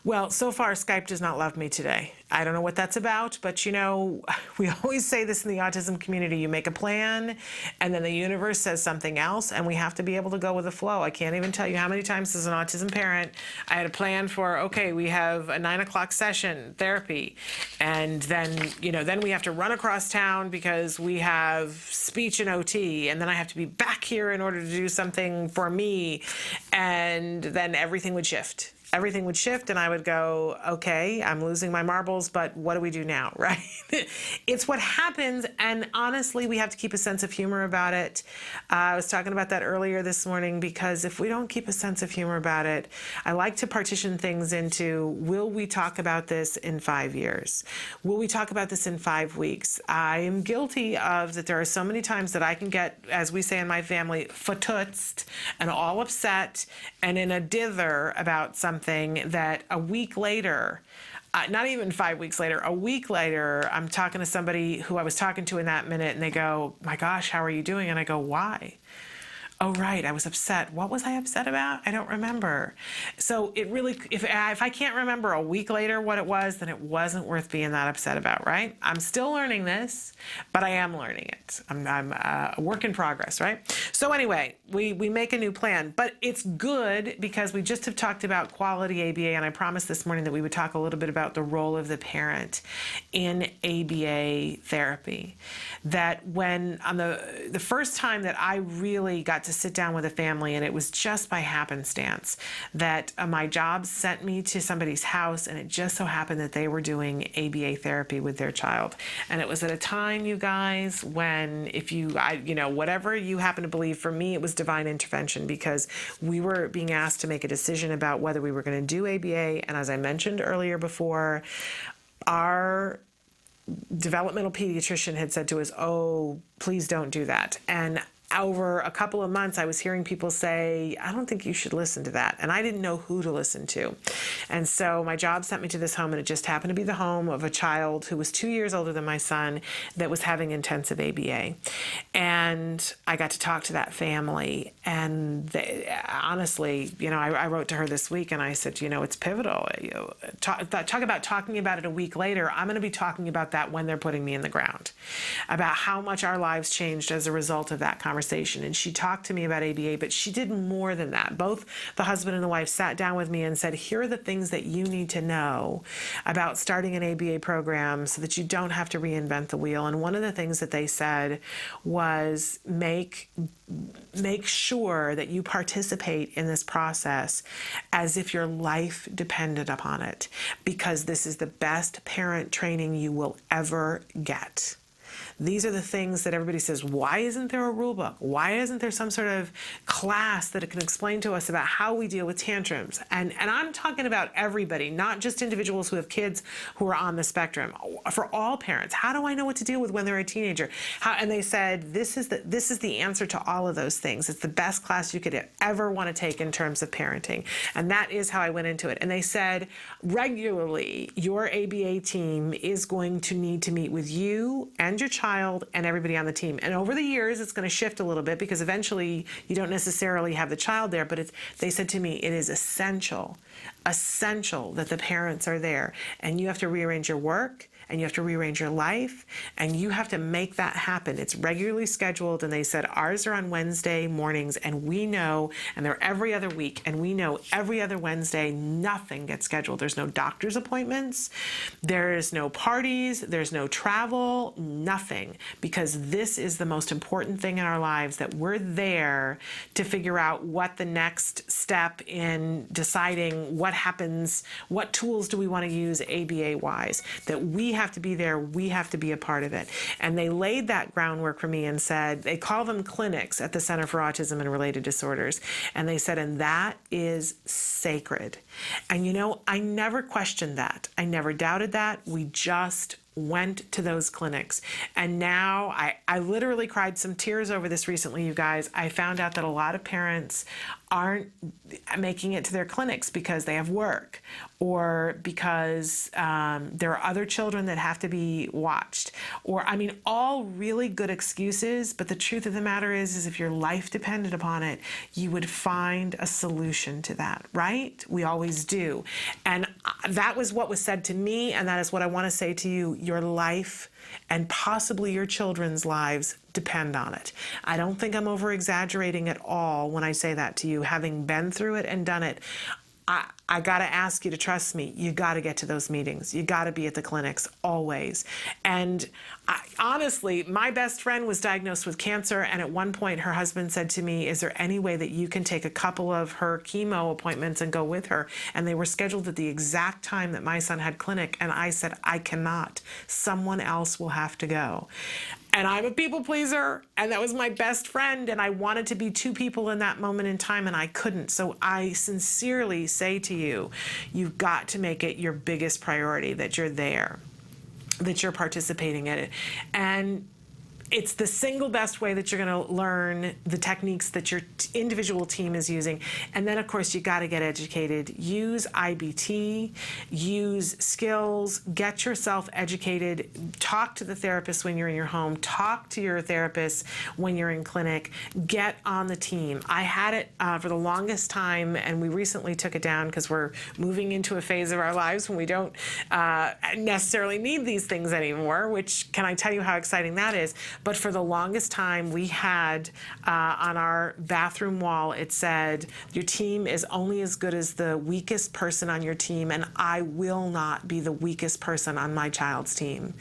Well, so far, Skype does not love me today. I don't know what that's about, but you know, we always say this in the autism community. You make a plan, and then the universe says something else, and we have to be able to go with the flow. I can't even tell you how many times as an autism parent, I had a plan for, okay, we have a 9 o'clock session, therapy, and then, you know, then we have to run across town because we have speech and OT, and then I have to be back here in order to do something for me, and then everything would shift. Everything would shift and I would go, okay, I'm losing my marbles, but what do we do now, right? It's what happens, and honestly, we have to keep a sense of humor about it. I was talking about that earlier this morning because if we don't keep a sense of humor about it, I like to partition things into, will we talk about this in 5 years? Will we talk about this in 5 weeks? I am guilty of that there are so many times that I can get, as we say in my family, fatutzed and all upset and in a dither about something that a week later, not even 5 weeks later, a week later, I'm talking to somebody who I was talking to in that minute and they go, my gosh, how are you doing? And I go, why? Oh, right, I was upset. What was I upset about? I don't remember. So it really, if I can't remember a week later what it was, then it wasn't worth being that upset about, right? I'm still learning this, but I am learning it. I'm a work in progress, right? So anyway, we make a new plan, but it's good because we just have talked about quality ABA, and I promised this morning that we would talk a little bit about the role of the parent in ABA therapy. That when, on the first time that I really got to sit down with a family, and it was just by happenstance that my job sent me to somebody's house, and it just so happened that they were doing ABA therapy with their child. And it was at a time, you guys, when whatever you happen to believe, for me, it was divine intervention because we were being asked to make a decision about whether we were going to do ABA. And as I mentioned earlier before, our developmental pediatrician had said to us, oh, please don't do that. And over a couple of months, I was hearing people say, I don't think you should listen to that. And I didn't know who to listen to. And so my job sent me to this home, and it just happened to be the home of a child who was 2 years older than my son that was having intensive ABA. And I got to talk to that family. And honestly, I wrote to her this week and I said, it's pivotal. Talk about talking about it a week later. I'm going to be talking about that when they're putting me in the ground, about how much our lives changed as a result of that conversation. And she talked to me about ABA, but she did more than that. Both the husband and the wife sat down with me and said, here are the things that you need to know about starting an ABA program so that you don't have to reinvent the wheel. And one of the things that they said was make sure that you participate in this process as if your life depended upon it, because this is the best parent training you will ever get. These are the things that everybody says, why isn't there a rule book? Why isn't there some sort of class that it can explain to us about how we deal with tantrums? And I'm talking about everybody, not just individuals who have kids who are on the spectrum. For all parents, how do I know what to deal with when they're a teenager? And they said, this is the answer to all of those things. It's the best class you could ever want to take in terms of parenting. And that is how I went into it. And they said, regularly, your ABA team is going to need to meet with you and your child and everybody on the team. And over the years, it's going to shift a little bit because eventually you don't necessarily have the child there, but they said to me, it is essential that the parents are there. And you have to rearrange your work, and you have to rearrange your life, and you have to make that happen. It's regularly scheduled, and they said ours are on Wednesday mornings, and we know, and they're every other week, and we know every other Wednesday nothing gets scheduled. There's no doctor's appointments, there's no parties, there's no travel, nothing, because this is the most important thing in our lives, that we're there to figure out what the next step in deciding what happens, what tools do we want to use ABA-wise, that we have to be there, we have to be a part of it. And they laid that groundwork for me and said, they call them clinics at the Center for Autism and Related Disorders. And they said, and that is sacred. And I never questioned that. I never doubted that. We just went to those clinics. And now I literally cried some tears over this recently, you guys. I found out that a lot of parents aren't making it to their clinics because they have work or because there are other children that have to be watched, or I mean, all really good excuses. But the truth of the matter is if your life depended upon it, you would find a solution to that, right? We always do. And that was what was said to me, and that is what I want to say to you. Your life and possibly your children's lives depend on it. I don't think I'm over-exaggerating at all when I say that to you. Having been through it and done it, I got to ask you to trust me. You got to get to those meetings. You got to be at the clinics always. And honestly, my best friend was diagnosed with cancer, and at one point her husband said to me, is there any way that you can take a couple of her chemo appointments and go with her? And they were scheduled at the exact time that my son had clinic, and I said, I cannot. Someone else will have to go. And I'm a people pleaser, and that was my best friend, and I wanted to be two people in that moment in time, and I couldn't. So I sincerely say to you, you've got to make it your biggest priority that you're there, that you're participating in it. And it's the single best way that you're going to learn the techniques that your individual team is using. And then, of course, you got to get educated. Use IBT, use skills, get yourself educated. Talk to the therapist when you're in your home. Talk to your therapist when you're in clinic. Get on the team. I had it for the longest time, and we recently took it down because we're moving into a phase of our lives when we don't necessarily need these things anymore, which can I tell you how exciting that is. But for the longest time, we had on our bathroom wall, it said, your team is only as good as the weakest person on your team, and I will not be the weakest person on my child's team.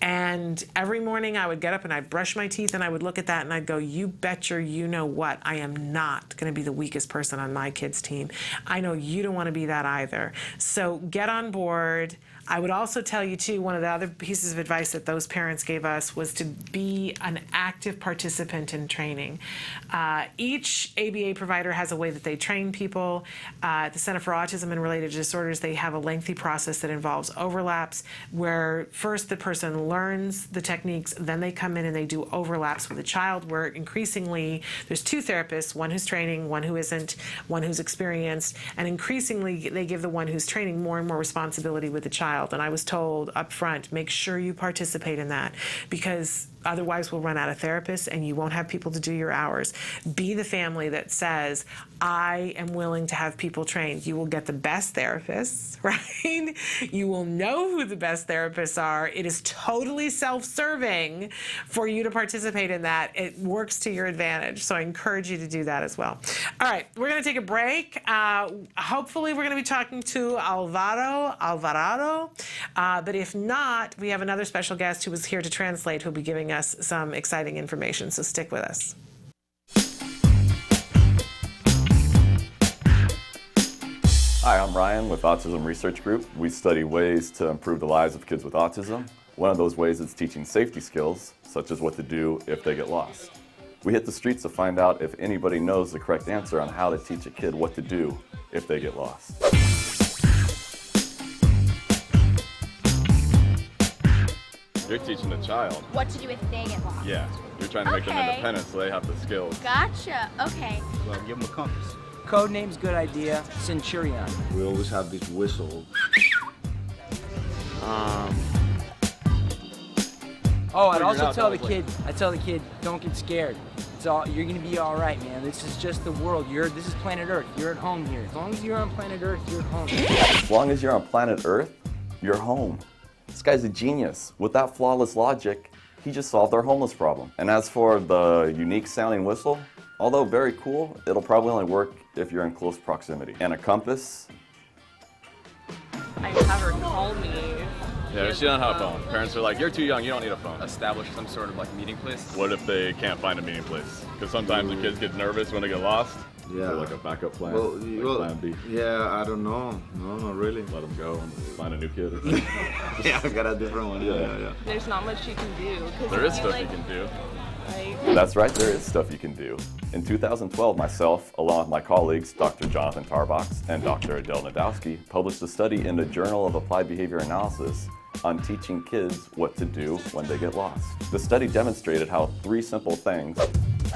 And every morning I would get up and I'd brush my teeth and I would look at that and I'd go, you betcha you know what, I am not going to be the weakest person on my kid's team. I know you don't want to be that either. So get on board. I would also tell you, too, one of the other pieces of advice that those parents gave us was to be an active participant in training. Each ABA provider has a way that they train people. At the Center for Autism and Related Disorders, they have a lengthy process that involves overlaps, where first the person learns the techniques, then they come in and they do overlaps with the child, where increasingly there's two therapists, one who's training, one who isn't, one who's experienced, and increasingly they give the one who's training more and more responsibility with the child. And I was told up front, make sure you participate in that, because otherwise we'll run out of therapists and you won't have people to do your hours. Be the family that says, I am willing to have people trained. You will get the best therapists, right? You will know who the best therapists are. It is totally self-serving for you to participate in that. It works to your advantage. So I encourage you to do that as well. All right, we're going to take a break. Hopefully we're going to be talking to Alvarado. But if not, we have another special guest who was here to translate, who'll be giving us some exciting information. So stick with us. Hi, I'm Ryan with Autism Research Group. We study ways to improve the lives of kids with autism. One of those ways is teaching safety skills, such as what to do if they get lost. We hit the streets to find out if anybody knows the correct answer on how to teach a kid what to do if they get lost. You're teaching the child what to do if they get lost. Yeah, you're trying to make them independent so they have the skills. Gotcha. Okay. Well, give them a compass. Code name's good idea. Centurion. We always have this whistle. Oh, I'd also tell the kid, don't get scared. You're gonna be all right, man. This is just the world. This is planet Earth. You're at home here. As long as you're on planet Earth, you're at home. As long as you're on planet Earth, you're home. This guy's a genius. With that flawless logic, he just solved our homeless problem. And as for the unique sounding whistle, although very cool, it'll probably only work if you're in close proximity. And a compass? I have her call me. Yeah, she doesn't have a phone. Parents are like, you're too young, you don't need a phone. Establish some sort of like meeting place. What if they can't find a meeting place? Because sometimes the kids get nervous when they get lost. Yeah. So like a backup plan, plan B. Yeah, I don't know. No, not really. Let them go and find a new kid. Yeah, I got a different one. Yeah. There's not much you can do. There is stuff you can do. That's right, there is stuff you can do. In 2012, myself, along with my colleagues, Dr. Jonathan Tarbox and Dr. Adele Nadowski, published a study in the Journal of Applied Behavior Analysis on teaching kids what to do when they get lost. The study demonstrated how 3 simple things,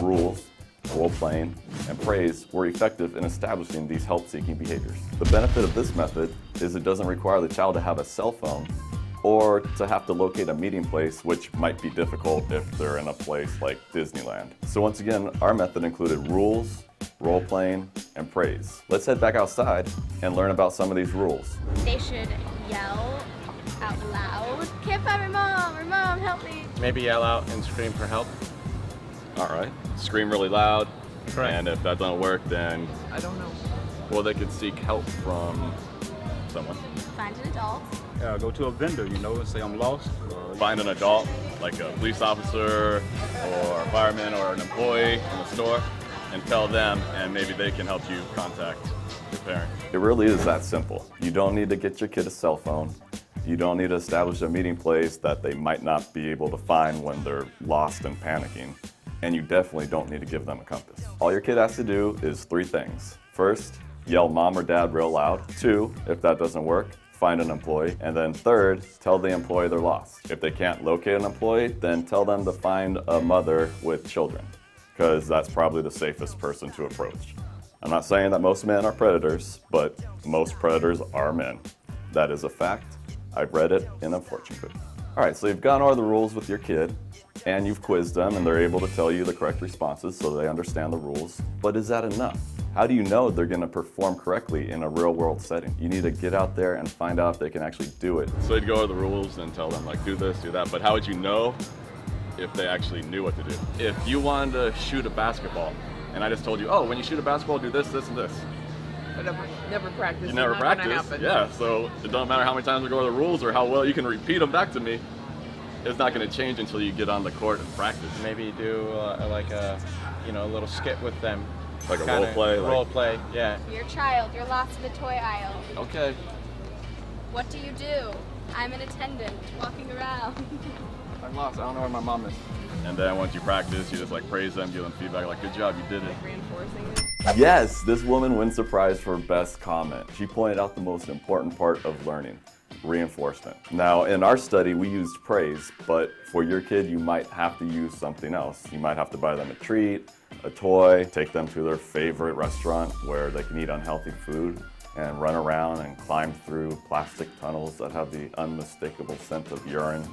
rules, role-playing, and praise, were effective in establishing these help-seeking behaviors. The benefit of this method is it doesn't require the child to have a cell phone or to have to locate a meeting place, which might be difficult if they're in a place like Disneyland. So once again, our method included rules, role-playing, and praise. Let's head back outside and learn about some of these rules. They should yell out loud. Can't find my mom, help me. Maybe yell out and scream for help. All right. Scream really loud. Correct. And if that doesn't work, then, I don't know. well, they could seek help from someone. Find an adult. Go to a vendor, and say I'm lost. Find an adult, like a police officer or a fireman or an employee in the store, and tell them, and maybe they can help you contact your parent. It really is that simple. You don't need to get your kid a cell phone. You don't need to establish a meeting place that they might not be able to find when they're lost and panicking. And you definitely don't need to give them a compass. All your kid has to do is 3 things. First, yell mom or dad real loud. 2, if that doesn't work, find an employee. And then 3rd, tell the employee they're lost. If they can't locate an employee, then tell them to find a mother with children, because that's probably the safest person to approach. I'm not saying that most men are predators, but most predators are men. That is a fact. I've read it in a fortune cookie. All right, so you've gone over the rules with your kid, and you've quizzed them, and they're able to tell you the correct responses so they understand the rules. But is that enough? How do you know they're going to perform correctly in a real-world setting? You need to get out there and find out if they can actually do it. So you'd go over the rules and tell them, like, do this, do that. But how would you know if they actually knew what to do? If you wanted to shoot a basketball, and I just told you, oh, when you shoot a basketball, do this, this, and this. I never practiced. You never practice. Yeah, so it don't matter how many times we go over the rules or how well you can repeat them back to me. It's not going to change until you get on the court and practice. Maybe do like a little skit with them. Like a role play? Role play, yeah. Your child, you're lost in the toy aisle. Okay. What do you do? I'm an attendant, walking around. I'm lost. I don't know where my mom is. And then once you practice, you just like praise them, give them feedback, like, good job, you did it. Reinforcing it. Yes, this woman wins the prize for best comment. She pointed out the most important part of learning, reinforcement. Now, in our study, we used praise, but for your kid, you might have to use something else. You might have to buy them a treat, a toy, take them to their favorite restaurant where they can eat unhealthy food, and run around and climb through plastic tunnels that have the unmistakable scent of urine,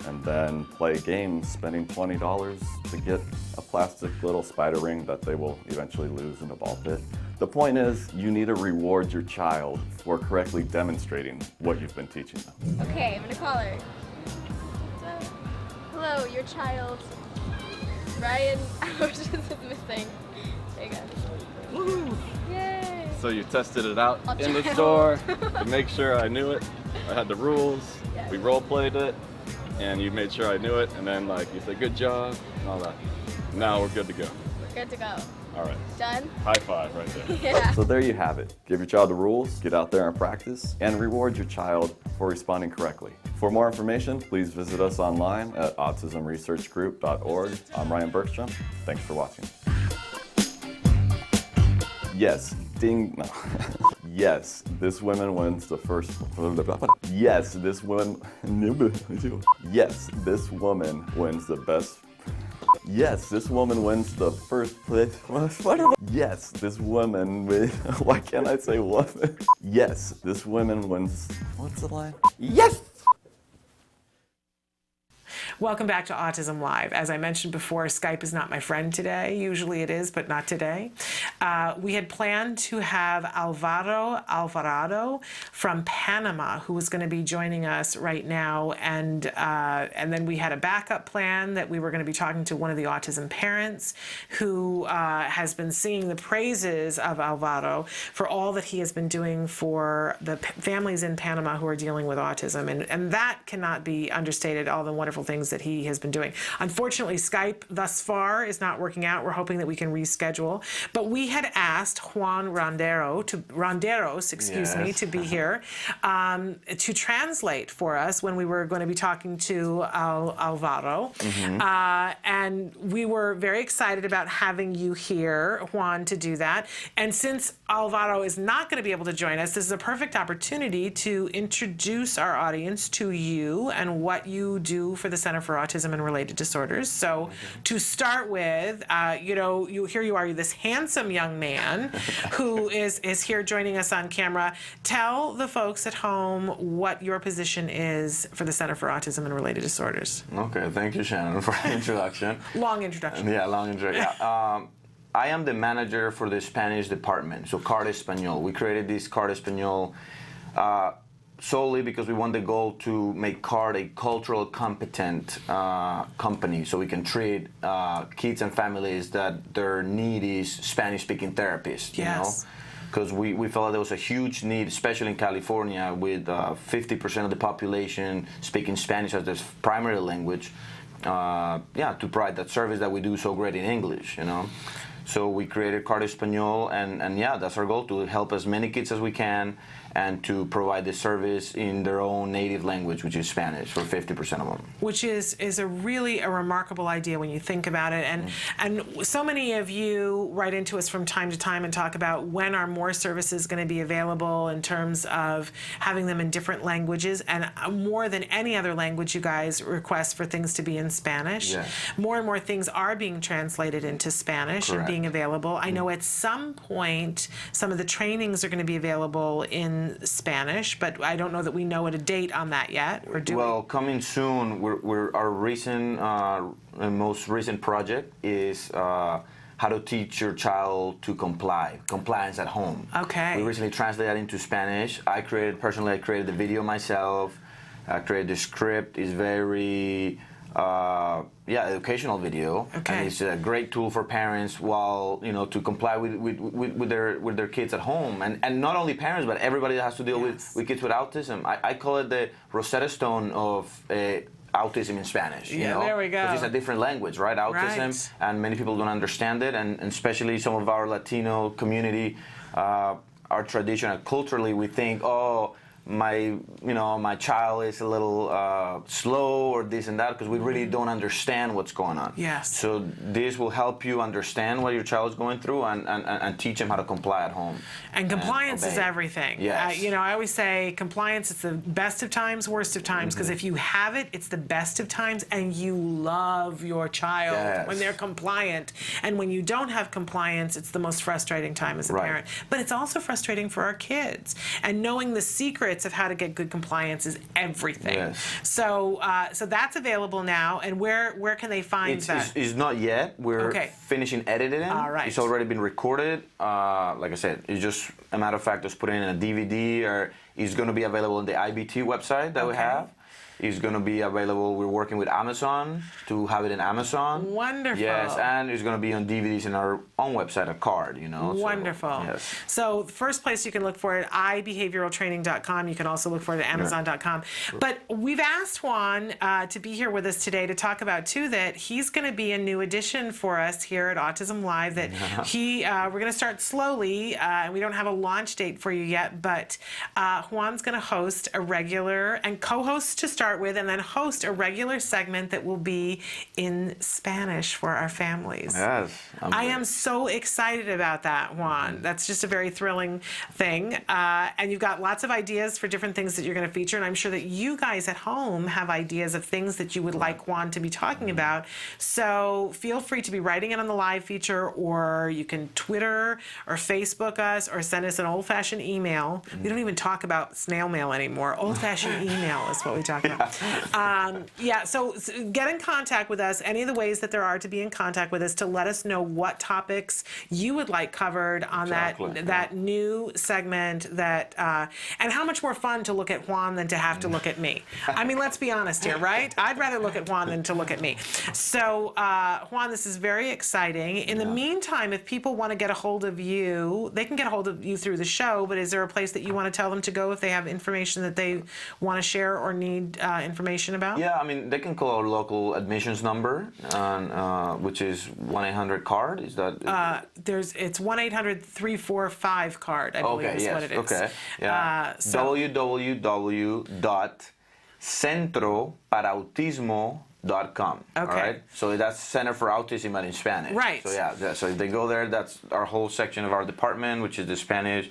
and then play games spending $20 to get a plastic little spider ring that they will eventually lose in a ball pit. The point is, you need to reward your child for correctly demonstrating what you've been teaching them. Okay, I'm gonna call her. Hello, your child, Ryan is missing. There you go. Woohoo! Yay! So you tested it out I'll in the try. store to make sure I knew it. I had the rules, Yes. we role played it, and you made sure I knew it, and then like you said, good job, and all that. Now we're good to go. We're good to go. All right. Done? High five right there. Yeah. So there you have it. Give your child the rules, get out there and practice, and reward your child for responding correctly. For more information, please visit us online at autismresearchgroup.org. I'm Ryan Bergstrom. Thanks for watching. Yes, ding, no. Yes, this woman wins the first. Yes, this woman. Yes, this woman wins the best. Yes, this woman wins the first place. Yes, this woman wins. Why can't I say woman? Yes, this woman wins. What's the line? Yes! Welcome back to Autism Live. As I mentioned before, Skype is not my friend today. Usually it is, but not today. We had planned to have Alvarado from Panama, who was going to be joining us right now, and then we had a backup plan that we were going to be talking to one of the autism parents who has been singing the praises of Alvaro for all that he has been doing for the families in Panama who are dealing with autism, and that cannot be understated, all the wonderful things that he has been doing. Unfortunately, Skype thus far is not working out. We're hoping that we can reschedule. But we had asked Juan Ronderos, to be here to translate for us when we were going to be talking to Alvaro. And we were very excited about having you here, Juan, to do that. And since Alvaro is not going to be able to join us, this is a perfect opportunity to introduce our audience to you and what you do for the Center for Autism and Related Disorders. So to start with, here you are, this handsome young man who is here joining us on camera. Tell the folks at home what your position is for the Center for Autism and Related Disorders. Okay, thank you, Shannon, for the introduction. Long introduction. Yeah, long introduction. Yeah. I am the manager for the Spanish department, so CARD Español. We created this CARD Español solely because we want the goal to make CARD a cultural competent company, so we can treat kids and families that their need is Spanish-speaking therapists. You know? Because we felt there was a huge need, especially in California, with 50% of the population speaking Spanish as their primary language, to provide that service that we do so great in English, you know. So we created CARD Español, and that's our goal, to help as many kids as we can and to provide the service in their own native language, which is Spanish, for 50% of them. Which is a really remarkable idea when you think about it. And so many of you write into us from time to time and talk about when are more services going to be available in terms of having them in different languages. And more than any other language, you guys request for things to be in Spanish. Yes. More and more things are being translated into Spanish and being available. I know at some point some of the trainings are going to be available in Spanish, but I don't know that we know a date on that yet. Or do well, coming soon. Our recent, most recent project is how to teach your child to compliance at home. Okay. We recently translated that into Spanish. I created the video myself. I created the script. It's very educational video, and it's a great tool for parents while to comply with their kids at home, and not only parents but everybody that has to deal with kids with autism. I call it the Rosetta Stone of autism in Spanish. There we go. Because it's a different language, right? Autism, and many people don't understand it, and especially some of our Latino community, our tradition, culturally, we think, my child is a little slow or this and that, because we really don't understand what's going on. Yes. So this will help you understand what your child is going through and teach them how to comply at home. And compliance is everything. Yes. I always say compliance is the best of times, worst of times, because if you have it, it's the best of times, and you love your child when they're compliant. And when you don't have compliance, it's the most frustrating time as a parent. But it's also frustrating for our kids. And knowing the secrets of how to get good compliance is everything. Yes. So that's available now. And where can they find that? It's not yet. We're finishing editing it. All right. It's already been recorded. Like I said, it's just a matter of fact, just put it in a DVD, or it's going to be available on the IBT website that we have. It's going to be available. We're working with Amazon to have it in Amazon. Wonderful. Yes, and it's going to be on DVDs in our own website, a CARD, Wonderful. So, yes. So the first place you can look for it, ibehavioraltraining.com. You can also look for it at amazon.com. But we've asked Juan to be here with us today to talk about, too, that he's going to be a new addition for us here at Autism Live, that we're going to start slowly. We don't have a launch date for you yet, but Juan's going to host a regular and co-host to start with, and then host a regular segment that will be in Spanish for our families. Yes. I am so excited about that, Juan. That's just a very thrilling thing. And you've got lots of ideas for different things that you're going to feature, and I'm sure that you guys at home have ideas of things that you would like Juan to be talking about. So feel free to be writing it on the live feature, or you can Twitter or Facebook us, or send us an old-fashioned email. We don't even talk about snail mail anymore. Old-fashioned email is what we talk about. So get in contact with us, any of the ways that there are to be in contact with us, to let us know what topics you would like covered on that new segment, and how much more fun to look at Juan than to have to look at me. I mean, let's be honest here, right? I'd rather look at Juan than to look at me. So, Juan, this is very exciting. In the meantime, if people want to get a hold of you, they can get a hold of you through the show, but is there a place that you want to tell them to go if they have information that they want to share or need information about? Yeah, I mean, they can call our local admissions number, which is 1-800-CARD. Is that? It's 1-800-345-CARD, I believe is what it is. Okay, yeah. www.centroparaautismo.com. Okay. All right. So that's Center for Autism, but in Spanish. Right. So yeah. So if they go there, that's our whole section of our department, which is the Spanish.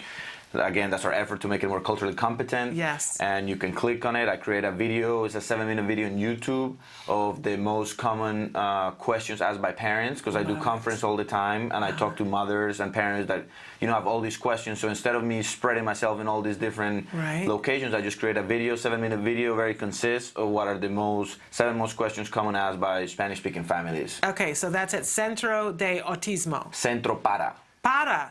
Again, that's our effort to make it more culturally competent. Yes. And you can click on it. I create a video. It's a 7-minute video on YouTube of the most common questions asked by parents, because I do conference all the time, and I talk to mothers and parents that have all these questions. So instead of me spreading myself in all these different locations, I just create a video, 7-minute video, very concise of what are the 7 most questions common asked by Spanish-speaking families. Okay, so that's at Centro de Autismo. Centro para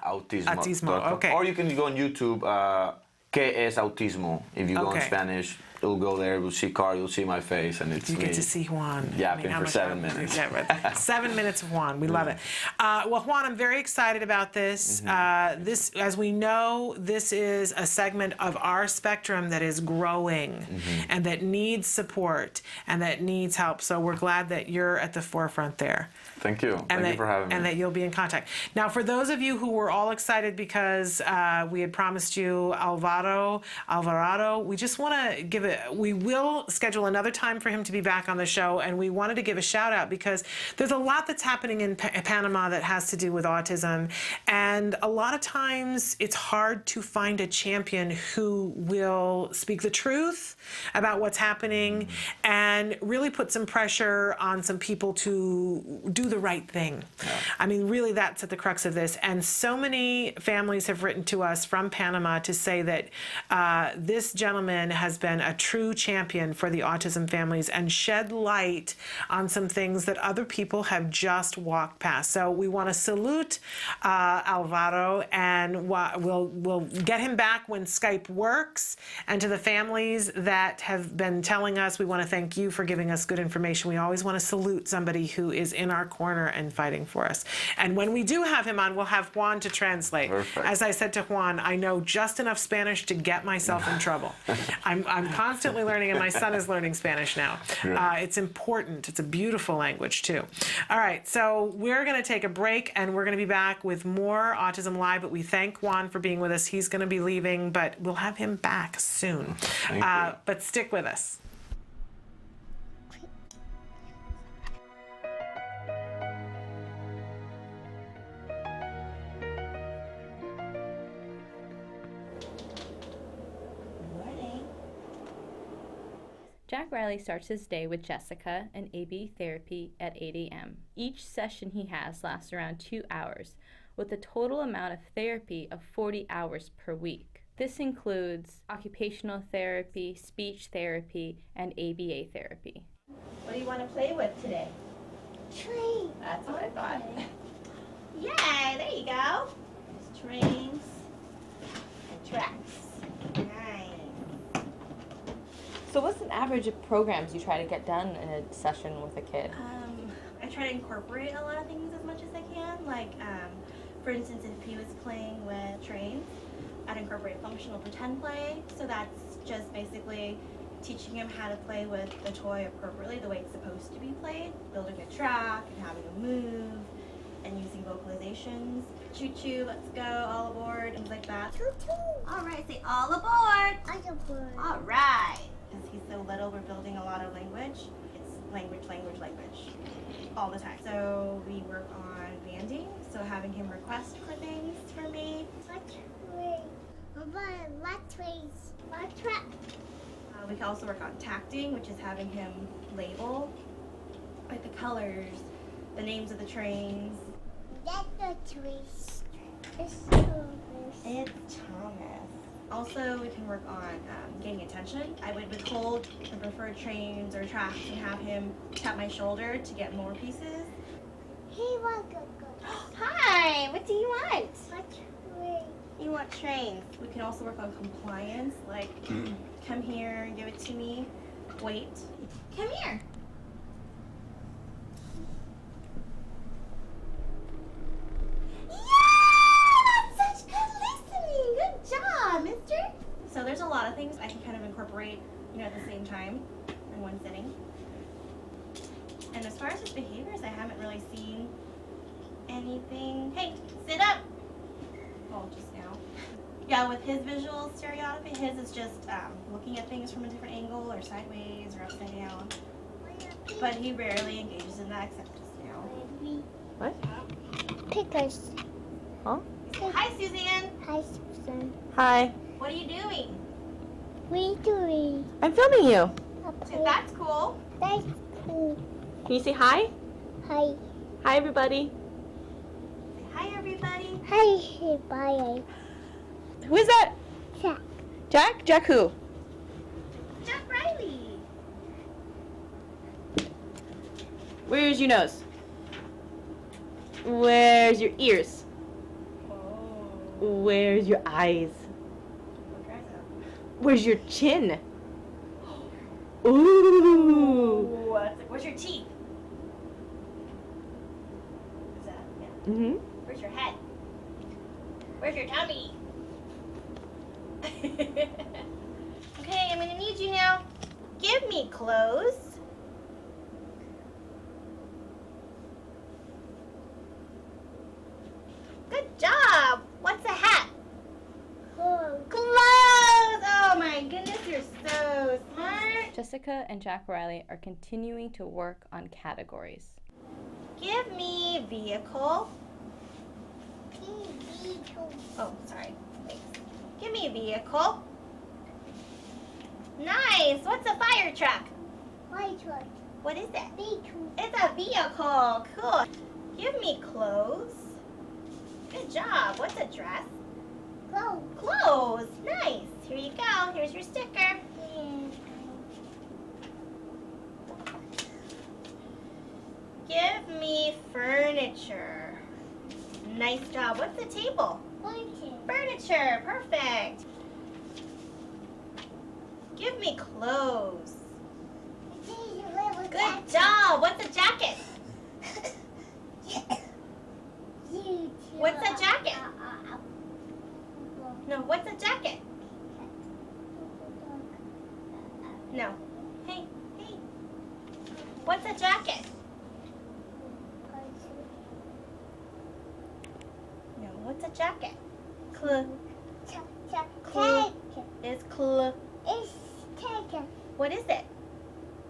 Autismo. Okay. Or you can go on YouTube, ¿Qué es autismo? If you go in Spanish, it'll go there, you'll see CARD, you'll see my face, and it's You me. get to see Juan. Yapping for 7 minutes. Yeah, right. 7 minutes of Juan. We love it. Well, Juan, I'm very excited about this. This, as we know, this is a segment of our spectrum that is growing and that needs support and that needs help. So we're glad that you're at the forefront there. Thank you. Thank you for having me. And that you'll be in contact. Now, for those of you who were all excited because we had promised you Alvarado, we just want to give we will schedule another time for him to be back on the show, and we wanted to give a shout out because there's a lot that's happening in Panama that has to do with autism, and a lot of times it's hard to find a champion who will speak the truth about what's happening and really put some pressure on some people to do the right thing. I mean, really, that's at the crux of this. And so many families have written to us from Panama to say that this gentleman has been a true champion for the autism families and shed light on some things that other people have just walked past. So we want to salute Alvaro, and we'll get him back when Skype works. And to the families that have been telling us, we want to thank you for giving us good information. We always want to salute somebody who is in our corner and fighting for us. And when we do have him on, we'll have Juan to translate. Perfect. As I said to Juan, I know just enough Spanish to get myself in trouble. I'm constantly learning, and my son is learning Spanish now. It's important. It's a beautiful language, too. All right, so we're going to take a break, and we're going to be back with more Autism Live, but we thank Juan for being with us. He's going to be leaving, but we'll have him back soon. But stick with us. Jack Riley starts his day with Jessica and AB therapy at 8 a.m. Each session he has lasts around 2 hours, with a total amount of therapy of 40 hours per week. This includes occupational therapy, speech therapy, and ABA therapy. What do you want to play with today? Train. That's what I thought. Yay, there you go. There's trains and tracks. Nice. So what's an average of programs you try to get done in a session with a kid? I try to incorporate a lot of things as much as I can. Like, for instance, if he was playing with trains, I'd incorporate functional pretend play. So that's just basically teaching him how to play with the toy appropriately, the way it's supposed to be played, building a track and having a move, and using vocalizations. Choo-choo, let's go, all aboard, things like that. Choo-choo. All right, say all aboard. All aboard. All right. As he's so little, we're building a lot of language. It's language, all the time. So we work on banding, so having him request for things for me. We can also work on tacting, which is having him label like the colors, the names of the trains. That's the trees. It's Thomas. Also, we can work on getting attention. I would withhold the preferred trains or tracks and have him tap my shoulder to get more pieces. He wants go. Hi, what do you want? You want trains. We can also work on compliance, like come here and give it to me. Wait. Come here. Good job, mister. So there's a lot of things I can kind of incorporate, at the same time. one sitting. And as far as his behaviors, I haven't really seen anything. Hey, sit up! Oh, just now. Yeah, with his visual stereotypy, his is just looking at things from a different angle or sideways or upside down. But he rarely engages in that except just now. What? Pickers. Huh? Hi, Suzanne. Hi, Susan. Hi. What are you doing? What are you doing? I'm filming you. That's cool. That's cool. Can you say hi? Hi. Hi, everybody. Say hi, everybody. Hi, bye. Who is that? Jack. Jack? Jack who? Jack Riley. Where's your nose? Where's your ears? Where's your eyes? Where's your chin? Ooh. Where's your teeth? Is that, yeah. Mm-hmm. Where's your head? Where's your tummy? Okay, I'm gonna need you now. Give me clothes. Good job. What's a hat? Clothes. Oh my goodness, you're so smart. Jessica and Jack Riley are continuing to work on categories. Give me vehicle. Oh, sorry. Wait. Give me vehicle. Nice. What's a fire truck? Fire truck. What is it? Vehicle. It's a vehicle. Cool. Give me clothes. Good job. What's a dress? Clothes. Clothes. Nice. Here you go. Here's your sticker. Give me furniture. Nice job. What's the table? Furniture. Furniture. Perfect. Give me clothes. Good job. What's a jacket? What's a jacket? No, what's a jacket? No. Hey, hey. What's a jacket? No, what's a jacket? Cl. Cl. It's cl. It's taken. What is it?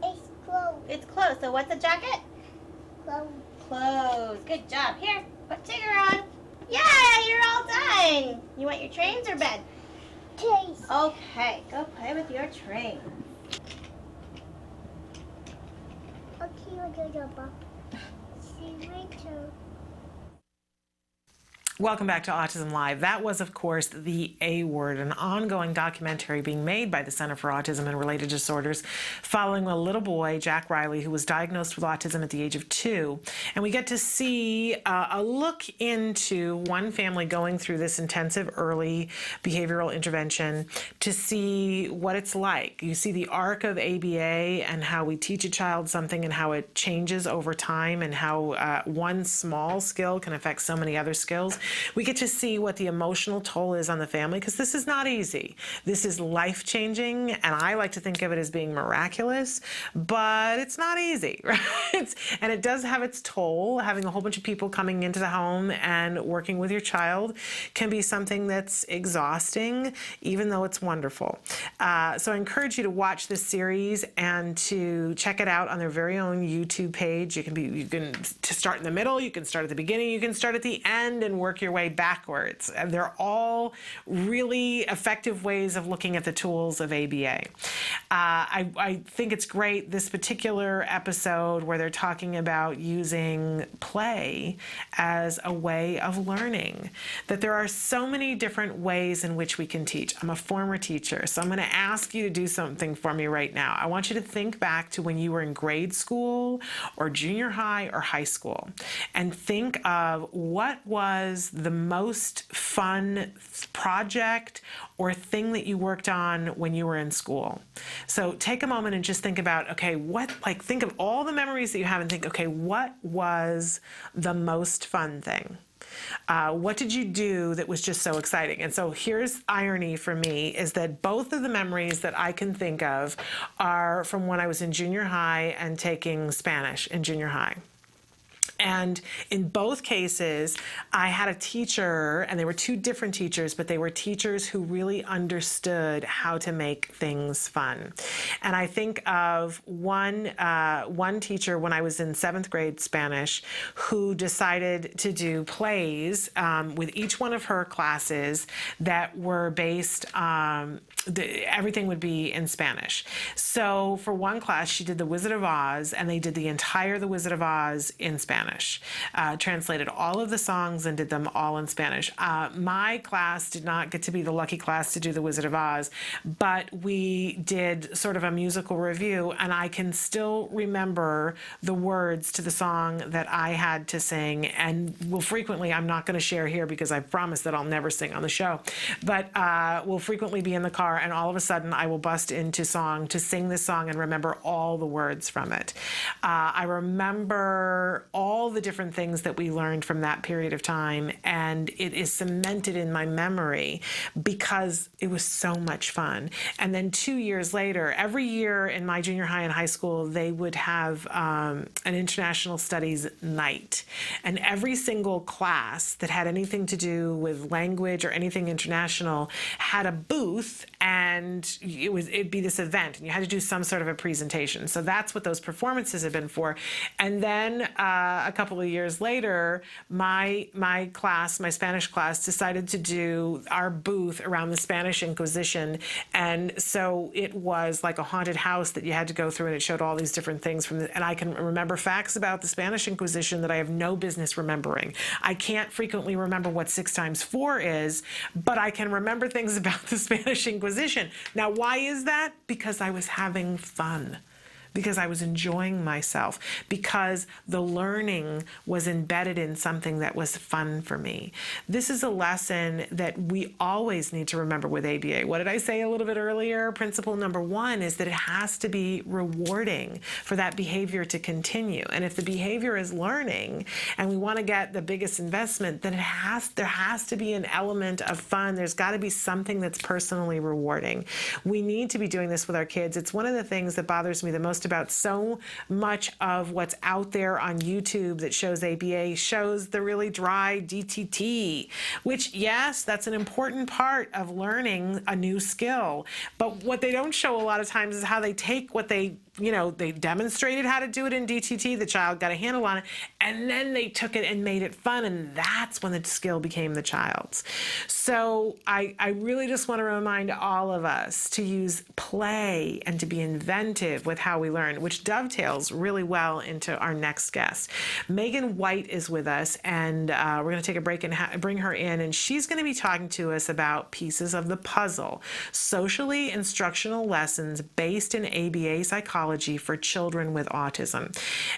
It's clothes. It's clothes. So what's a jacket? Clothes. Clothes. Good job. Here, put Tigger on. Yeah, you're all done. You want your trains or bed? Trains. Okay, go play with your train. Okay, see you later. Welcome back to Autism Live. That was, of course, The A Word, an ongoing documentary being made by the Center for Autism and Related Disorders following a little boy, Jack Riley, who was diagnosed with autism at the age of 2. And we get to see a look into one family going through this intensive early behavioral intervention to see what it's like. You see the arc of ABA and how we teach a child something and how it changes over time and how one small skill can affect so many other skills. We get to see what the emotional toll is on the family, because this is not easy. This is life-changing, and I like to think of it as being miraculous, but it's not easy, right? And it does have its toll. Having a whole bunch of people coming into the home and working with your child can be something that's exhausting, even though it's wonderful. So I encourage you to watch this series and to check it out on their very own YouTube page. You can start in the middle, you can start at the beginning, you can start at the end and work your way backwards. And they're all really effective ways of looking at the tools of ABA. I think it's great, this particular episode where they're talking about using play as a way of learning, that there are so many different ways in which we can teach. I'm a former teacher, so I'm going to ask you to do something for me right now. I want you to think back to when you were in grade school or junior high or high school and think of what was the most fun project or thing that you worked on when you were in school. So take a moment and just think about, okay, think of all the memories that you have and think, okay, what was the most fun thing? What did you do that was just so exciting? And so here's irony for me, is that both of the memories that I can think of are from when I was in junior high and taking Spanish in junior high. And in both cases, I had a teacher, and they were two different teachers, but they were teachers who really understood how to make things fun. And I think of one teacher when I was in 7th grade Spanish who decided to do plays with each one of her classes that were based everything would be in Spanish. So for one class, she did The Wizard of Oz, and they did the entire The Wizard of Oz in Spanish. Translated all of the songs and did them all in Spanish. My class did not get to be the lucky class to do The Wizard of Oz, but we did sort of a musical review, and I can still remember the words to the song that I had to sing, and will frequently, I'm not going to share here because I promised that I'll never sing on the show, but we'll frequently be in the car, and all of a sudden I will bust into song to sing this song and remember all the words from it. I remember all the different things that we learned from that period of time, and it is cemented in my memory because it was so much fun. And then 2 years later, every year in my junior high and high school, they would have an international studies night, and every single class that had anything to do with language or anything international had a booth, and it'd be this event, and you had to do some sort of a presentation. So that's what those performances have been for. And then a couple of years later, my class, my Spanish class, decided to do our booth around the Spanish Inquisition, and so it was like a haunted house that you had to go through, and it showed all these different things and I can remember facts about the Spanish Inquisition that I have no business remembering. I can't frequently remember what 6 times 4 is, but I can remember things about the Spanish Inquisition. Now, why is that? Because I was having fun. Because I was enjoying myself, because the learning was embedded in something that was fun for me. This is a lesson that we always need to remember with ABA. What did I say a little bit earlier? Principle number 1 is that it has to be rewarding for that behavior to continue. And if the behavior is learning and we want to get the biggest investment, then there has to be an element of fun. There's got to be something that's personally rewarding. We need to be doing this with our kids. It's one of the things that bothers me the most about so much of what's out there on YouTube that shows ABA shows the really dry DTT, which, yes, that's an important part of learning a new skill. But what they don't show a lot of times is how they take what they demonstrated how to do it in DTT, the child got a handle on it, and then they took it and made it fun, and that's when the skill became the child's. So I really just want to remind all of us to use play and to be inventive with how we learn, which dovetails really well into our next guest. Megan White is with us, and we're going to take a break and bring her in, and she's going to be talking to us about pieces of the puzzle, socially instructional lessons based in ABA psychology for children with autism.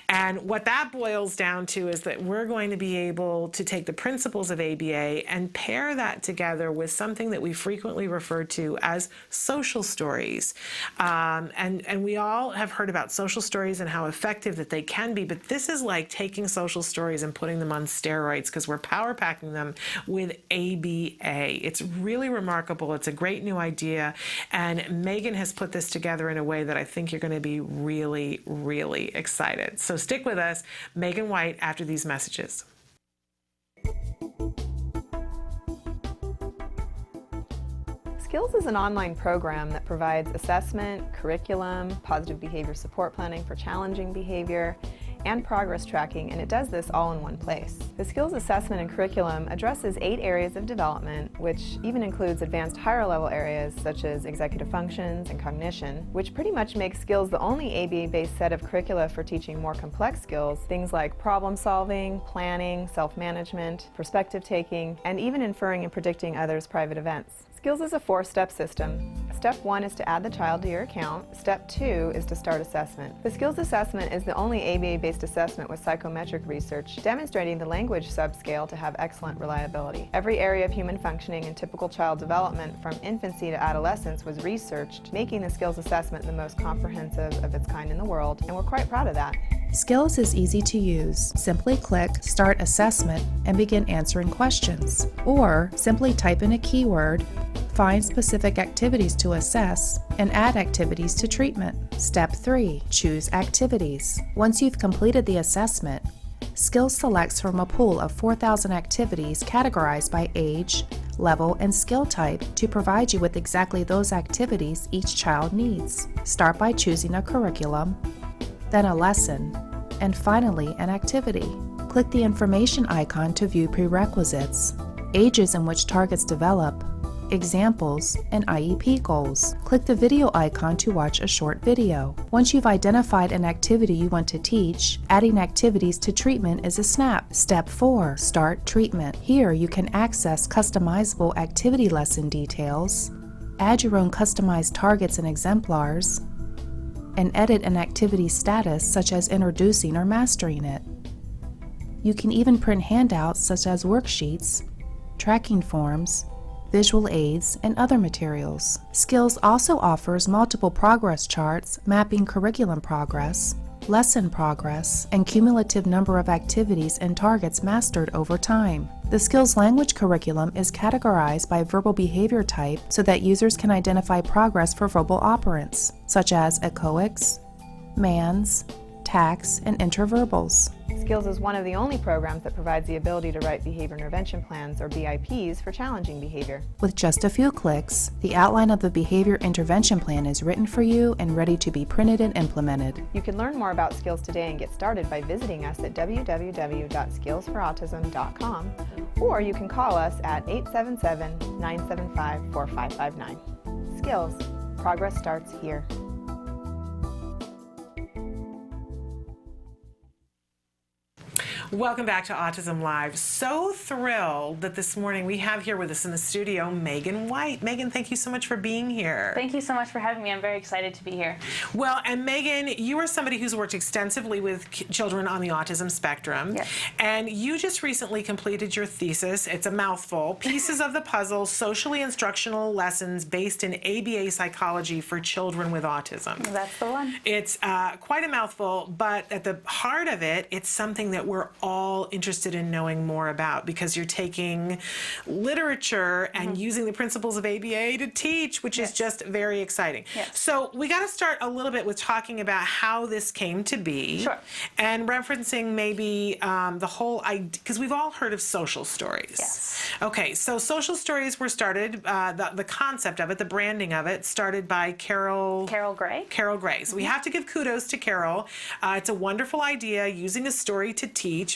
And what that boils down to is that we're going to be able to take the principles of ABA and pair that together with something that we frequently refer to as social stories. And we all have heard about social stories and how effective that they can be, but this is like taking social stories and putting them on steroids because we're power packing them with ABA. It's really remarkable. It's a great new idea, and Megan has put this together in a way that I think you're going to be really, really excited. So stick with us, Megan White, after these messages. Skills is an online program that provides assessment, curriculum, positive behavior support planning for challenging behavior, and progress tracking, and it does this all in one place. The skills assessment and curriculum addresses 8 areas of development, which even includes advanced higher level areas such as executive functions and cognition, which pretty much makes skills the only ABA-based set of curricula for teaching more complex skills, things like problem solving, planning, self-management, perspective taking, and even inferring and predicting others' private events. Skills is a 4-step system. Step 1 is to add the child to your account. Step 2 is to start assessment. The skills assessment is the only ABA-based assessment with psychometric research demonstrating the language subscale to have excellent reliability. Every area of human functioning and typical child development from infancy to adolescence was researched, making the skills assessment the most comprehensive of its kind in the world, and we're quite proud of that. Skills is easy to use. Simply click Start Assessment and begin answering questions. Or simply type in a keyword, find specific activities to assess, and add activities to treatment. Step 3. Choose activities. Once you've completed the assessment, Skills selects from a pool of 4,000 activities categorized by age, level, and skill type to provide you with exactly those activities each child needs. Start by choosing a curriculum, then a lesson, and finally an activity. Click the information icon to view prerequisites, ages in which targets develop, examples, and IEP goals. Click the video icon to watch a short video. Once you've identified an activity you want to teach, adding activities to treatment is a snap. Step 4. Start treatment. Here you can access customizable activity lesson details, add your own customized targets and exemplars, and edit an activity status such as introducing or mastering it. You can even print handouts such as worksheets, tracking forms, visual aids, and other materials. Skills also offers multiple progress charts mapping curriculum progress, lesson progress, and cumulative number of activities and targets mastered over time. The Skills language curriculum is categorized by verbal behavior type so that users can identify progress for verbal operants, such as echoics, mans, tax, and interverbals. Skills is one of the only programs that provides the ability to write behavior intervention plans, or BIPs, for challenging behavior. With just a few clicks, the outline of the behavior intervention plan is written for you and ready to be printed and implemented. You can learn more about Skills today and get started by visiting us at www.skillsforautism.com, or you can call us at 877-975-4559. Skills. Progress starts here. Welcome back to Autism Live. So thrilled that this morning we have here with us in the studio Megan White. Megan, thank you so much for being here. Thank you so much for having me. I'm very excited to be here. Well, and Megan, you are somebody who's worked extensively with children on the autism spectrum. Yes. And you just recently completed your thesis. It's a mouthful. Pieces of the Puzzle, Socially Instructional Lessons Based in ABA Psychology for Children with Autism. That's the one. It's quite a mouthful, but at the heart of it, it's something that we're all interested in knowing more about, because you're taking literature and using the principles of ABA to teach, which is just very exciting. Yes. So we got to start a little bit with talking about how this came to be. Sure. And referencing maybe the whole idea, because we've all heard of social stories. Yes. Okay, so social stories were started, the concept of it, the branding of it, started by Carol Gray. Carol Gray. So we have to give kudos to Carol. It's a wonderful idea, using a story to teach.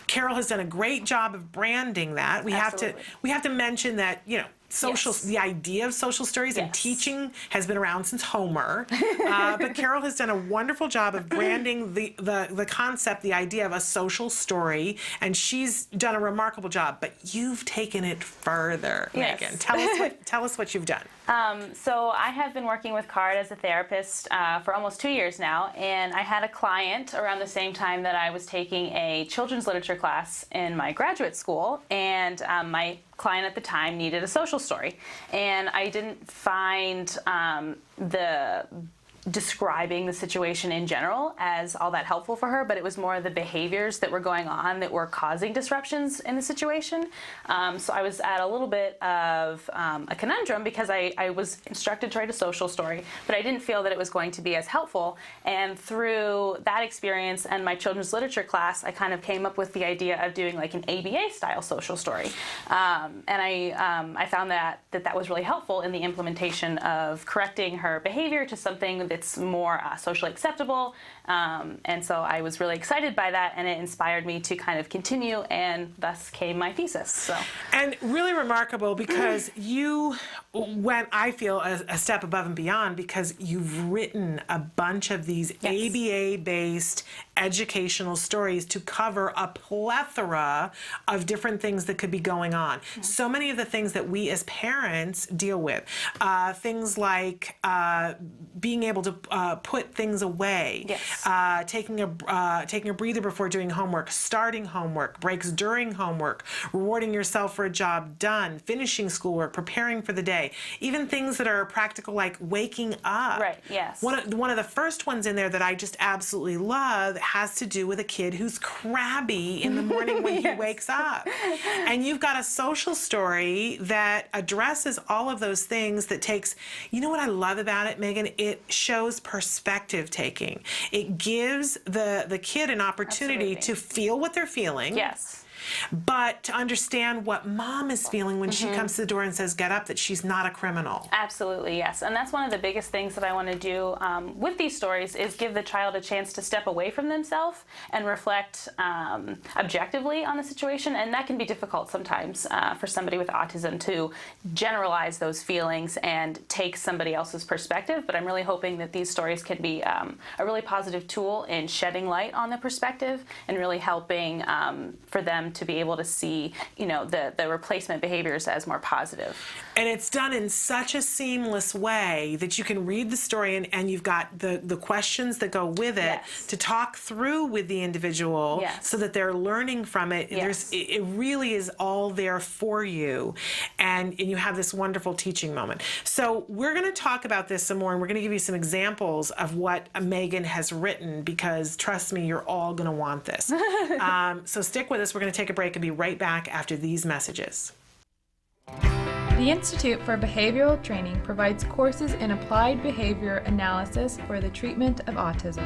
Carol has done a great job of branding that. We have to mention that, you know, the idea of social stories and teaching has been around since Homer, but Carol has done a wonderful job of branding the concept, the idea of a social story, and she's done a remarkable job. But you've taken it further, Megan. Tell us what you've done. So I have been working with CARD as a therapist for almost 2 years now, and I had a client around the same time that I was taking a children's literature class in my graduate school, and my client at the time needed a social story, and I didn't find the describing the situation in general as all that helpful for her, but it was more the behaviors that were going on that were causing disruptions in the situation. So I was at a little bit of a conundrum, because I was instructed to write a social story, but I didn't feel that it was going to be as helpful. And through that experience and my children's literature class, I kind of came up with the idea of doing like an ABA style social story. And I found that was really helpful in the implementation of correcting her behavior to something that's more socially acceptable. And so I was really excited by that, and it inspired me to kind of continue, and thus came my thesis. So. And really remarkable, because you went, I feel, a step above and beyond, because you've written a bunch of these ABA-based educational stories to cover a plethora of different things that could be going on. So many of the things that we as parents deal with, things like being able to put things away, taking a breather before doing homework, starting homework, breaks during homework, rewarding yourself for a job done, finishing schoolwork, preparing for the day, even things that are practical like waking up. Right, yes. One of the first ones in there that I just absolutely love has to do with a kid who's crabby in the morning when he wakes up. And you've got a social story that addresses all of those things that takes, you know what I love about it, Megan? It shows perspective taking. It gives the kid an opportunity to feel what they're feeling. Yes. But to understand what mom is feeling when she comes to the door and says, get up, that she's not a criminal. Absolutely, yes. And that's one of the biggest things that I want to do with these stories is give the child a chance to step away from themselves and reflect objectively on the situation. And that can be difficult sometimes for somebody with autism to generalize those feelings and take somebody else's perspective. But I'm really hoping that these stories can be a really positive tool in shedding light on the perspective and really helping for them to be able to see, the replacement behaviors as more positive. And it's done in such a seamless way that you can read the story and you've got the questions that go with it to talk through with the individual so that they're learning from it. It really is all there for you. And you have this wonderful teaching moment. So we're going to talk about this some more, and we're going to give you some examples of what Megan has written, because trust me, you're all going to want this. So stick with us. We're going to take a break and be right back after these messages. The Institute for Behavioral Training provides courses in applied behavior analysis for the treatment of autism.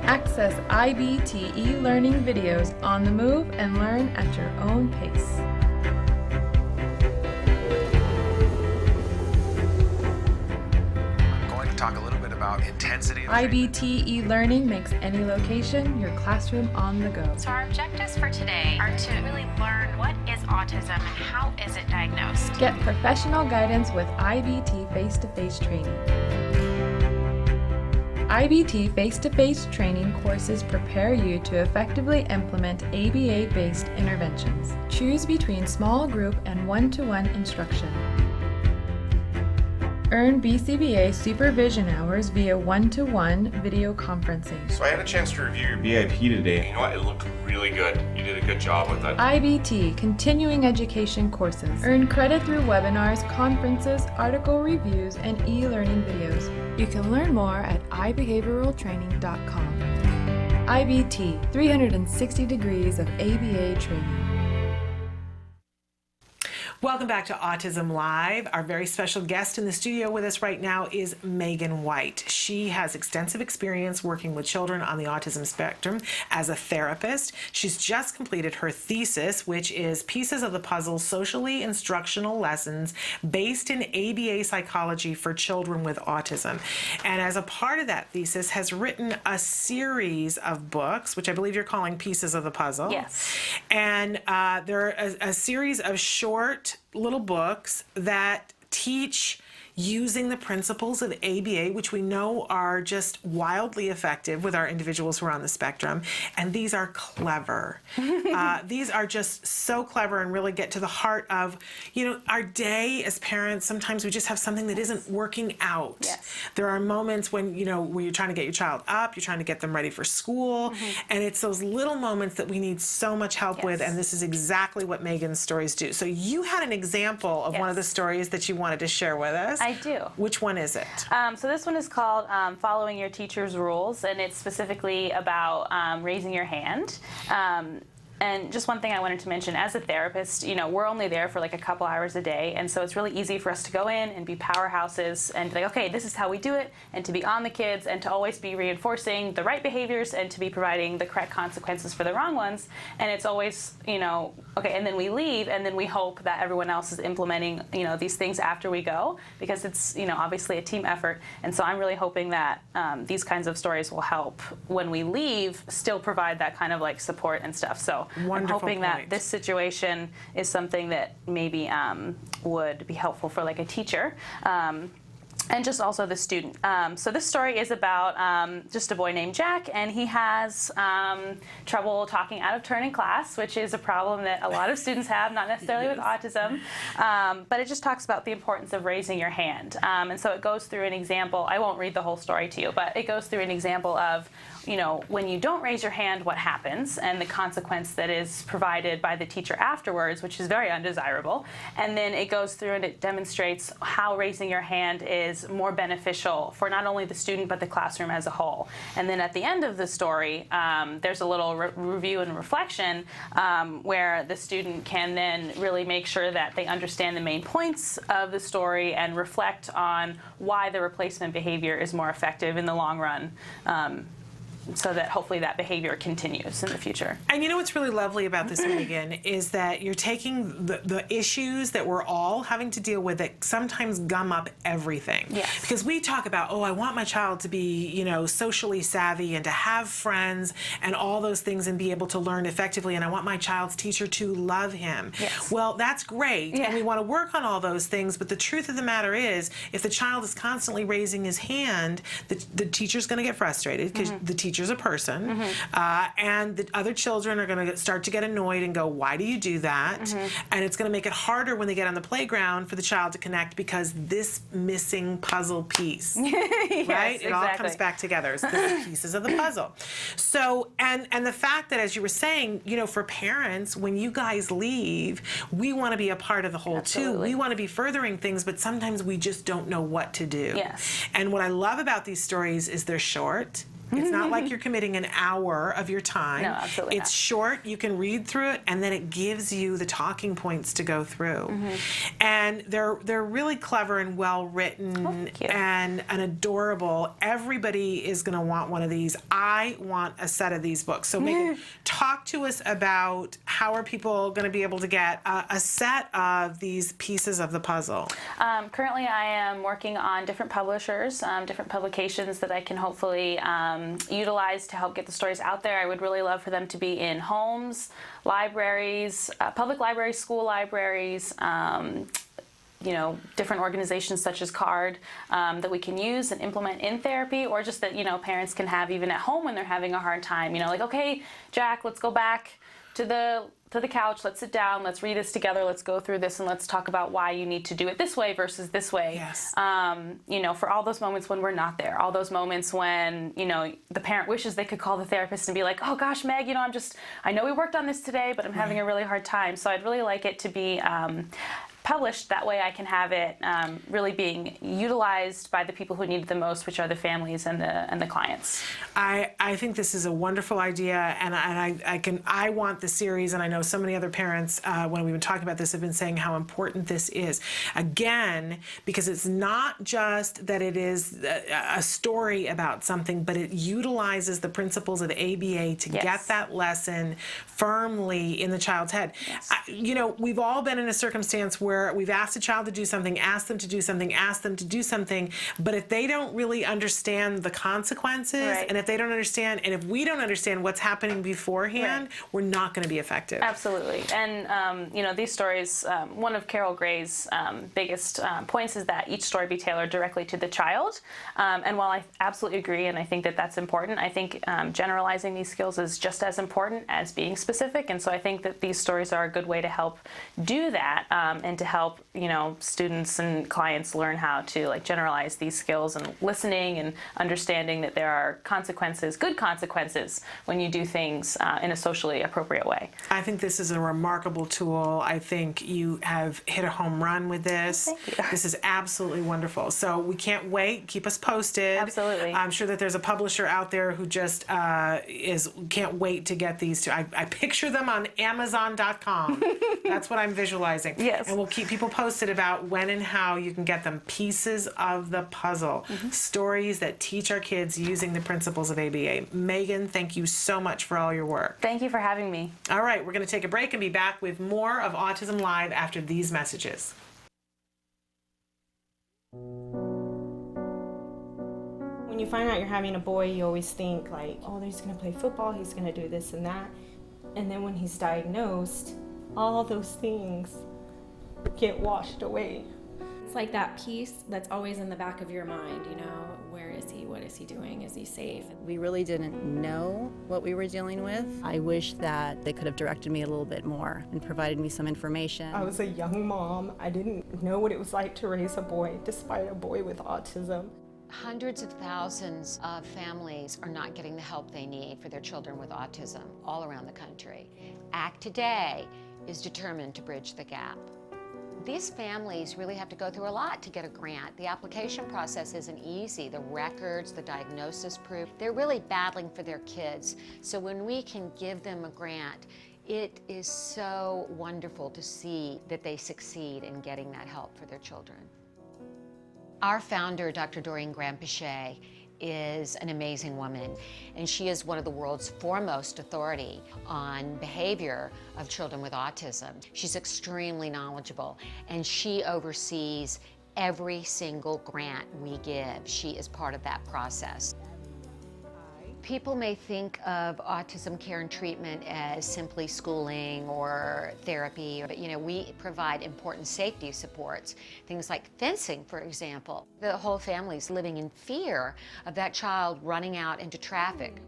Access IBT e-learning videos on the move and learn at your own pace. I'm going to talk a little bit about intensity. IBT e-learning makes any location your classroom on the go. So our objectives for today are to really learn what is autism and how is it diagnosed. Get professional guidance with IBT face-to-face training. IBT face-to-face training courses prepare you to effectively implement ABA-based interventions. Choose between small group and one-to-one instruction. Earn BCBA supervision hours via one-to-one video conferencing. So I had a chance to review your VIP today. You know what? It looked really good. You did a good job with it. IBT continuing education courses. Earn credit through webinars, conferences, article reviews, and e-learning videos. You can learn more at ibehavioraltraining.com. IBT, 360 degrees of ABA training. Welcome back to Autism Live. Our very special guest in the studio with us right now is Megan White. She has extensive experience working with children on the autism spectrum as a therapist. She's just completed her thesis, which is Pieces of the Puzzle, Socially Instructional Lessons Based in ABA Psychology for Children with Autism. And as a part of that thesis, has written a series of books, which I believe you're calling Pieces of the Puzzle. Yes. And there are a series of short little books that teach using the principles of ABA, which we know are just wildly effective with our individuals who are on the spectrum. And these are clever. These are just so clever and really get to the heart of, our day as parents. Sometimes we just have something that isn't working out. Yes. There are moments when, where you're trying to get your child up, you're trying to get them ready for school. And it's those little moments that we need so much help with. And this is exactly what Megan's stories do. So you had an example of one of the stories that you wanted to share with us. I do. Which one is it? So this one is called Following Your Teacher's Rules, and it's specifically about raising your hand. And just one thing I wanted to mention, as a therapist, we're only there for like a couple hours a day, and so it's really easy for us to go in and be powerhouses and be like, okay, this is how we do it, and to be on the kids and to always be reinforcing the right behaviors and to be providing the correct consequences for the wrong ones. And it's always, okay, and then we leave, and then we hope that everyone else is implementing, these things after we go, because it's, obviously a team effort. And so I'm really hoping that these kinds of stories will help when we leave, still provide that kind of like support and stuff. So Wonderful I'm hoping point. that this situation is something that maybe would be helpful for like a teacher. And just also the student. So this story is about just a boy named Jack, and he has trouble talking out of turn in class, which is a problem that a lot of students have, not necessarily with autism. But it just talks about the importance of raising your hand. And so it goes through an example. I won't read the whole story to you, but it goes through an example of, when you don't raise your hand, what happens, and the consequence that is provided by the teacher afterwards, which is very undesirable. And then it goes through and it demonstrates how raising your hand is is more beneficial for not only the student but the classroom as a whole. And then at the end of the story, there's a little review and reflection where the student can then really make sure that they understand the main points of the story and reflect on why the replacement behavior is more effective in the long run. So that hopefully that behavior continues in the future. And you know what's really lovely about this, Megan, is that you're taking the issues that we're all having to deal with that sometimes gum up everything. Yes. Because we talk about, oh, I want my child to be, you know, socially savvy and to have friends and all those things and be able to learn effectively, and I want my child's teacher to love him. Yes. Well, that's great, and we want to work on all those things, but the truth of the matter is, if the child is constantly raising his hand, the teacher's going to get frustrated because the teacher's a person, and the other children are going to start to get annoyed and go, why do you do that? And it's going to make it harder when they get on the playground for the child to connect because this missing puzzle piece, right? It all comes back together. It's the pieces of the puzzle. So, and the fact that, as you were saying, you know, for parents, when you guys leave, we want to be a part of the whole too. We want to be furthering things, but sometimes we just don't know what to do. Yes. And what I love about these stories is they're short. It's not like you're committing an hour of your time. No, absolutely It's short. You can read through it, and then it gives you the talking points to go through. And they're really clever and well written and adorable. Everybody is going to want one of these. I want a set of these books. So Megan, talk to us about how are people going to be able to get a set of these pieces of the puzzle. Currently, I am working on different publishers, different publications that I can hopefully utilize to help get the stories out there. I would really love for them to be in homes, libraries, public libraries, school libraries, you know, different organizations such as CARD that we can use and implement in therapy, or just that, you know, parents can have even at home when they're having a hard time. You know, like, okay, Jack, let's go back to the couch, let's sit down, let's read this together, let's go through this, and let's talk about why you need to do it this way versus this way. Yes. You know, for all those moments when we're not there, all those moments when, you know, the parent wishes they could call the therapist and be like, oh gosh, Meg, you know, I know we worked on this today, but I'm having a really hard time. So I'd really like it to be published. That way I can have it really being utilized by the people who need it the most, which are the families and the clients. I think this is a wonderful idea, and I want the series, and I know so many other parents when we've been talking about this have been saying how important this is. Again, because it's not just that it is a story about something, but it utilizes the principles of ABA to get that lesson firmly in the child's head. You know, we've all been in a circumstance where we've asked a child to do something, asked them to do something, asked them to do something, but if they don't really understand the consequences, and if they don't understand, and if we don't understand what's happening beforehand, we're not going to be effective. Absolutely. And, you know, these stories, one of Carol Gray's biggest points is that each story be tailored directly to the child. And while I absolutely agree, and I think that that's important, I think generalizing these skills is just as important as being specific. And so I think that these stories are a good way to help do that and to help, you know, students and clients learn how to like generalize these skills and listening and understanding that there are consequences, good consequences, when you do things in a socially appropriate way. I think this is a remarkable tool. I think you have hit a home run with this. Thank you. This is absolutely wonderful. So we can't wait. Keep us posted. Absolutely. I'm sure that there's a publisher out there who just can't wait to get these to. I picture them on Amazon.com. That's what I'm visualizing. Yes. And we'll keep people posted about when and how you can get them. Pieces of the puzzle. Stories that teach our kids using the principles of ABA. Megan, thank you so much for all your work. Thank you for having me. All right, we're going to take a break and be back with more of Autism Live after these messages. When you find out you're having a boy, you always think like, oh, he's going to play football, he's going to do this and that. And then when he's diagnosed, all those things get washed away. It's like that piece that's always in the back of your mind, you know, where is he, what is he doing, is he safe? We really didn't know what we were dealing with. I wish that they could have directed me a little bit more and provided me some information. I was a young mom. I didn't know what it was like to raise a boy, despite a boy with autism. Hundreds of thousands of families are not getting the help they need for their children with autism all around the country. ACT Today is determined to bridge the gap. These families really have to go through a lot to get a grant. The application process isn't easy. The records, the diagnosis proof, they're really battling for their kids. So when we can give them a grant, it is so wonderful to see that they succeed in getting that help for their children. Our founder, Dr. Doreen Graham-Pichet, is an amazing woman, and she is one of the world's foremost authority on behavior of children with autism. She's extremely knowledgeable, and she oversees every single grant we give. She is part of that process. People may think of autism care and treatment as simply schooling or therapy, but we provide important safety supports, things like fencing, for example. The whole family's living in fear of that child running out into traffic.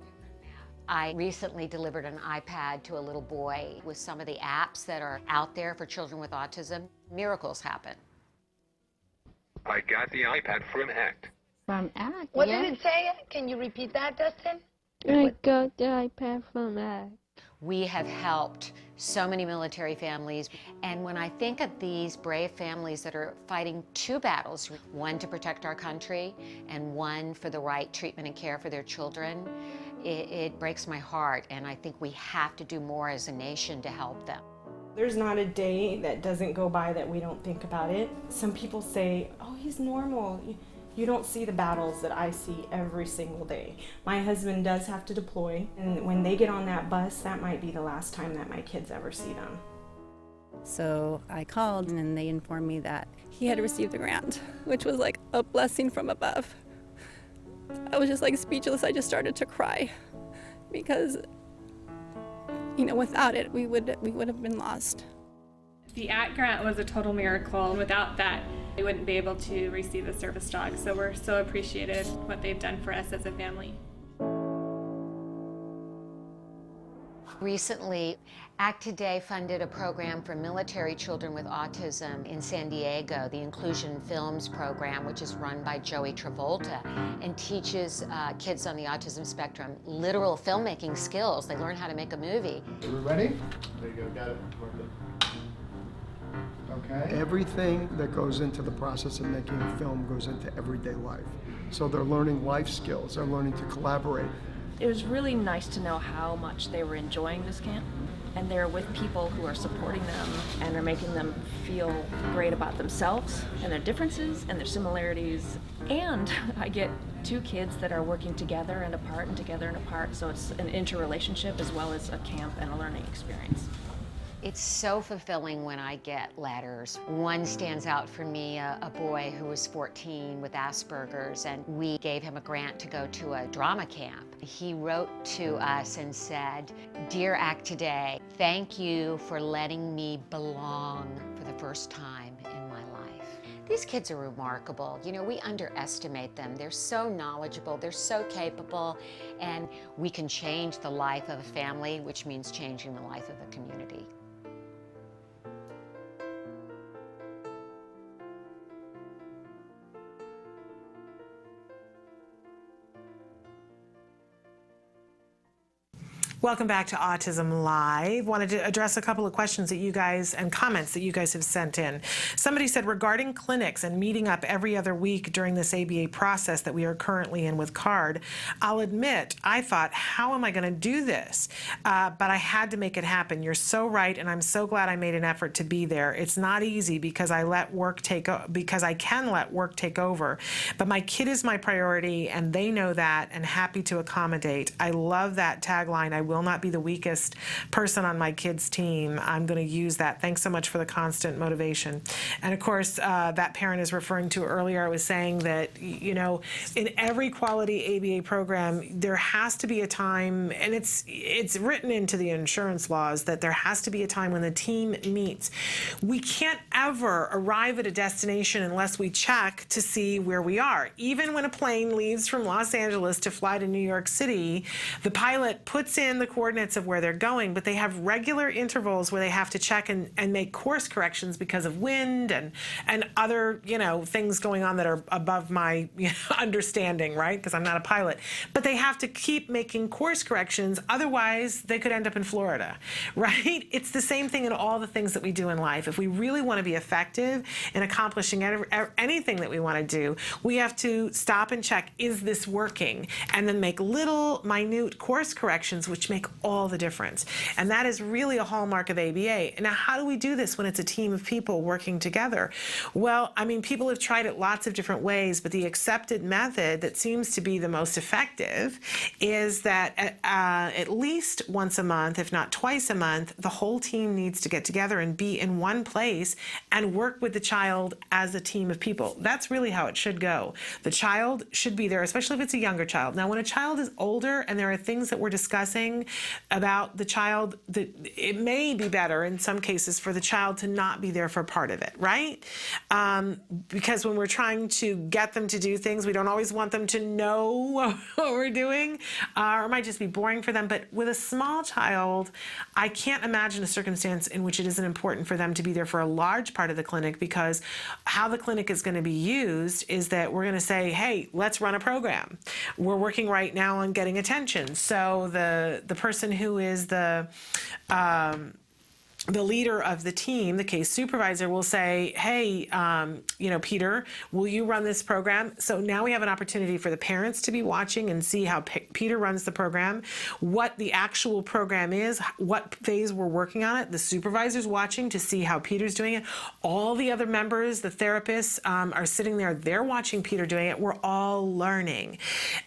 I recently delivered an iPad to a little boy with some of the apps that are out there for children with autism. Miracles happen. I got the iPad from ACT. From ACT, What yes. did it say? Can you repeat that, Dustin? I got the iPad from ACT. We have helped so many military families, and when I think of these brave families that are fighting two battles, one to protect our country and one for the right treatment and care for their children, it breaks my heart, and I think we have to do more as a nation to help them. There's not a day that doesn't go by that we don't think about it. Some people say, oh, he's normal. You don't see the battles that I see every single day. My husband does have to deploy, and when they get on that bus, that might be the last time that my kids ever see them. So I called, and they informed me that he had received the grant, which was like a blessing from above. I was just like speechless. I just started to cry because, without it, we would have been lost. The ACT grant was a total miracle. Without that, we wouldn't be able to receive the service dog. So we're so appreciative what they've done for us as a family. Recently, ACT Today funded a program for military children with autism in San Diego, the Inclusion Films program, which is run by Joey Travolta and teaches kids on the autism spectrum literal filmmaking skills. They learn how to make a movie. Are we ready? There you go, got it. Okay. Everything that goes into the process of making a film goes into everyday life. So they're learning life skills, they're learning to collaborate. It was really nice to know how much they were enjoying this camp, and they're with people who are supporting them and are making them feel great about themselves and their differences and their similarities. And I get two kids that are working together and apart and together and apart, so it's an interrelationship as well as a camp and a learning experience. It's so fulfilling when I get letters. One stands out for me, a boy who was 14 with Asperger's, and we gave him a grant to go to a drama camp. He wrote to us and said, "Dear ACT Today, thank you for letting me belong for the first time in my life." These kids are remarkable. We underestimate them. They're so knowledgeable, they're so capable, and we can change the life of a family, which means changing the life of a community. Welcome back to Autism Live. Wanted to address a couple of questions that you guys and comments that you guys have sent in. Somebody said regarding clinics and meeting up every other week during this ABA process that we are currently in with CARD, I'll admit, I thought, how am I going to do this? But I had to make it happen. You're so right, and I'm so glad I made an effort to be there. It's not easy because I can let work take over. But my kid is my priority, and they know that, and happy to accommodate. I love that tagline. I will not be the weakest person on my kids' team. I'm going to use that. Thanks so much for the constant motivation. And of course, that parent is referring to earlier, I was saying that, in every quality ABA program, there has to be a time, and it's written into the insurance laws that there has to be a time when the team meets. We can't ever arrive at a destination unless we check to see where we are. Even when a plane leaves from Los Angeles to fly to New York City, the pilot puts in the coordinates of where they're going, but they have regular intervals where they have to check and make course corrections because of wind and other, things going on that are above my understanding, right? Because I'm not a pilot. But they have to keep making course corrections, otherwise they could end up in Florida, right? It's the same thing in all the things that we do in life. If we really want to be effective in accomplishing anything that we want to do, we have to stop and check, is this working? And then make little, minute course corrections, which make all the difference. And that is really a hallmark of ABA. Now, how do we do this when it's a team of people working together? Well, people have tried it lots of different ways, but the accepted method that seems to be the most effective is that at least once a month, if not twice a month, the whole team needs to get together and be in one place and work with the child as a team of people. That's really how it should go. The child should be there, especially if it's a younger child. Now, when a child is older and there are things that we're discussing about the child, that it may be better in some cases for the child to not be there for part of it, right? Because when we're trying to get them to do things, we don't always want them to know what we're doing, or it might just be boring for them. But with a small child, I can't imagine a circumstance in which it isn't important for them to be there for a large part of the clinic, because how the clinic is going to be used is that we're going to say, hey, let's run a program. We're working right now on getting attention. So the person who is the leader of the team, the case supervisor, will say, hey, Peter, will you run this program? So now we have an opportunity for the parents to be watching and see how Peter runs the program, what the actual program is, what phase we're working on it. The supervisor's watching to see how Peter's doing it. All the other members, the therapists, are sitting there. They're watching Peter doing it. We're all learning.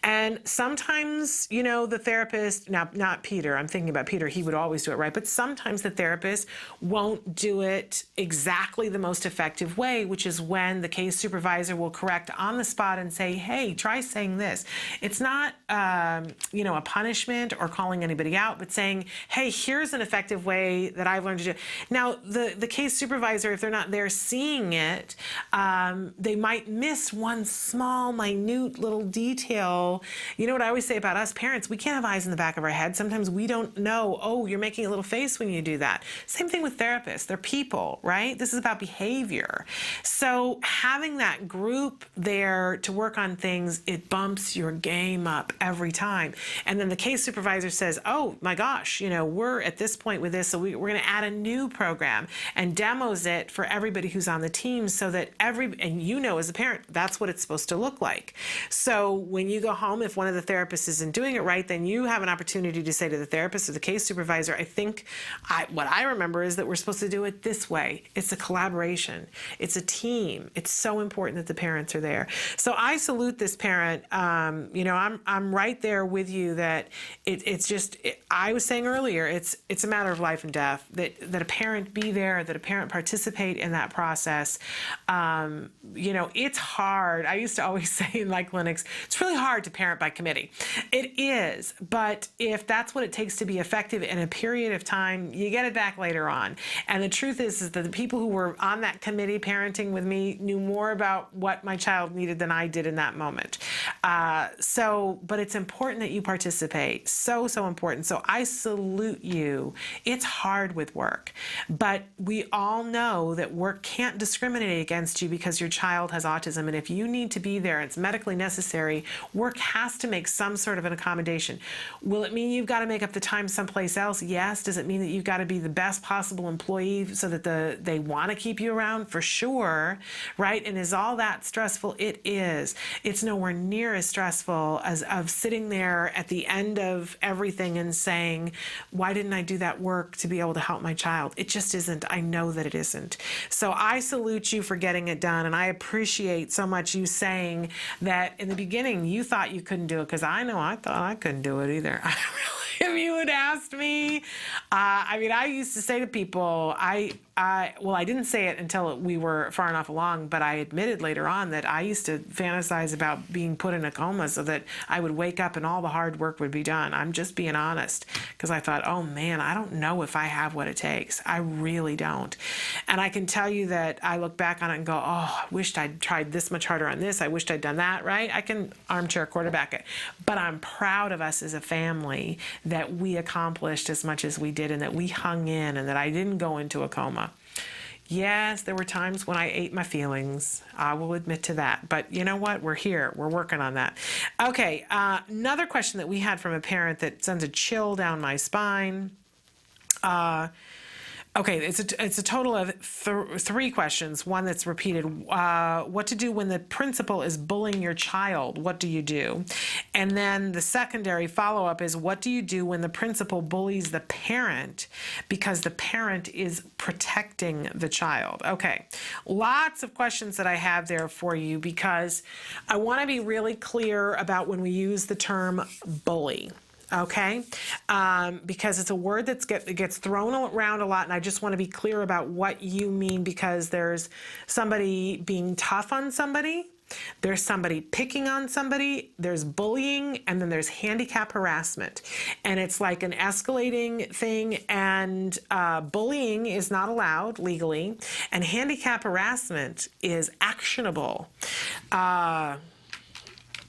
And sometimes, the therapist, now not Peter, I'm thinking about Peter, he would always do it right, but sometimes the therapist won't do it exactly the most effective way, which is when the case supervisor will correct on the spot and say, hey, try saying this. It's not, a punishment or calling anybody out, but saying, hey, here's an effective way that I've learned to do it. Now, the case supervisor, if they're not there seeing it, they might miss one small, minute little detail. You know what I always say about us parents? We can't have eyes in the back of our head. Sometimes we don't know, oh, you're making a little face when you do that. Same thing with therapists. They're people, right? This is about behavior. So having that group there to work on things, it bumps your game up every time. And then the case supervisor says, oh my gosh, we're at this point with this, so we're going to add a new program, and demos it for everybody who's on the team, so that and as a parent, that's what it's supposed to look like. So when you go home, if one of the therapists isn't doing it right, then you have an opportunity to say to the therapist or the case supervisor, I think what I remember is that we're supposed to do it this way. It's a collaboration. It's a team. It's so important that the parents are there. So I salute this parent. I'm right there with you that I was saying earlier, it's a matter of life and death, that a parent be there, that a parent participate in that process. It's hard. I used to always say in my clinics, it's really hard to parent by committee. It is, but if that's what it takes to be effective in a period of time, you get it back later on. And the truth is that the people who were on that committee parenting with me knew more about what my child needed than I did in that moment. But it's important that you participate. So important. So I salute you. It's hard with work, but we all know that work can't discriminate against you because your child has autism. And if you need to be there, it's medically necessary, work has to make some sort of an accommodation. Will it mean you've got to make up the time someplace else? Yes. Does it mean that you've got to be the best possible employee so that they want to keep you around? For sure, right? And is all that stressful? It is. It's nowhere near as stressful as of sitting there at the end of everything and saying, why didn't I do that work to be able to help my child? It just isn't. I know that it isn't. So I salute you for getting it done, and I appreciate so much you saying that in the beginning you thought you couldn't do it, because I know I thought I couldn't do it either. If you had asked me, I used to say to people, I didn't say it until we were far enough along, but I admitted later on that I used to fantasize about being put in a coma so that I would wake up and all the hard work would be done. I'm just being honest, because I thought, oh man, I don't know if I have what it takes. I really don't. And I can tell you that I look back on it and go, oh, I wished I'd tried this much harder on this. I wished I'd done that, right? I can armchair quarterback it. But I'm proud of us as a family that we accomplished as much as we did and that we hung in and that I didn't go into a coma. Yes, there were times when I ate my feelings. I will admit to that. But you know what? We're here. We're working on that. Okay, another question that we had from a parent that sends a chill down my spine. Okay, it's a total of three questions. One that's repeated. What to do when the principal is bullying your child? What do you do? And then the secondary follow-up is, what do you do when the principal bullies the parent because the parent is protecting the child? Okay, lots of questions that I have there for you because I want to be really clear about when we use the term bully. Okay, because it's a word that gets thrown around a lot, and I just want to be clear about what you mean, because there's somebody being tough on somebody, there's somebody picking on somebody, there's bullying, and then there's handicap harassment. And it's like an escalating thing, and bullying is not allowed legally, and handicap harassment is actionable.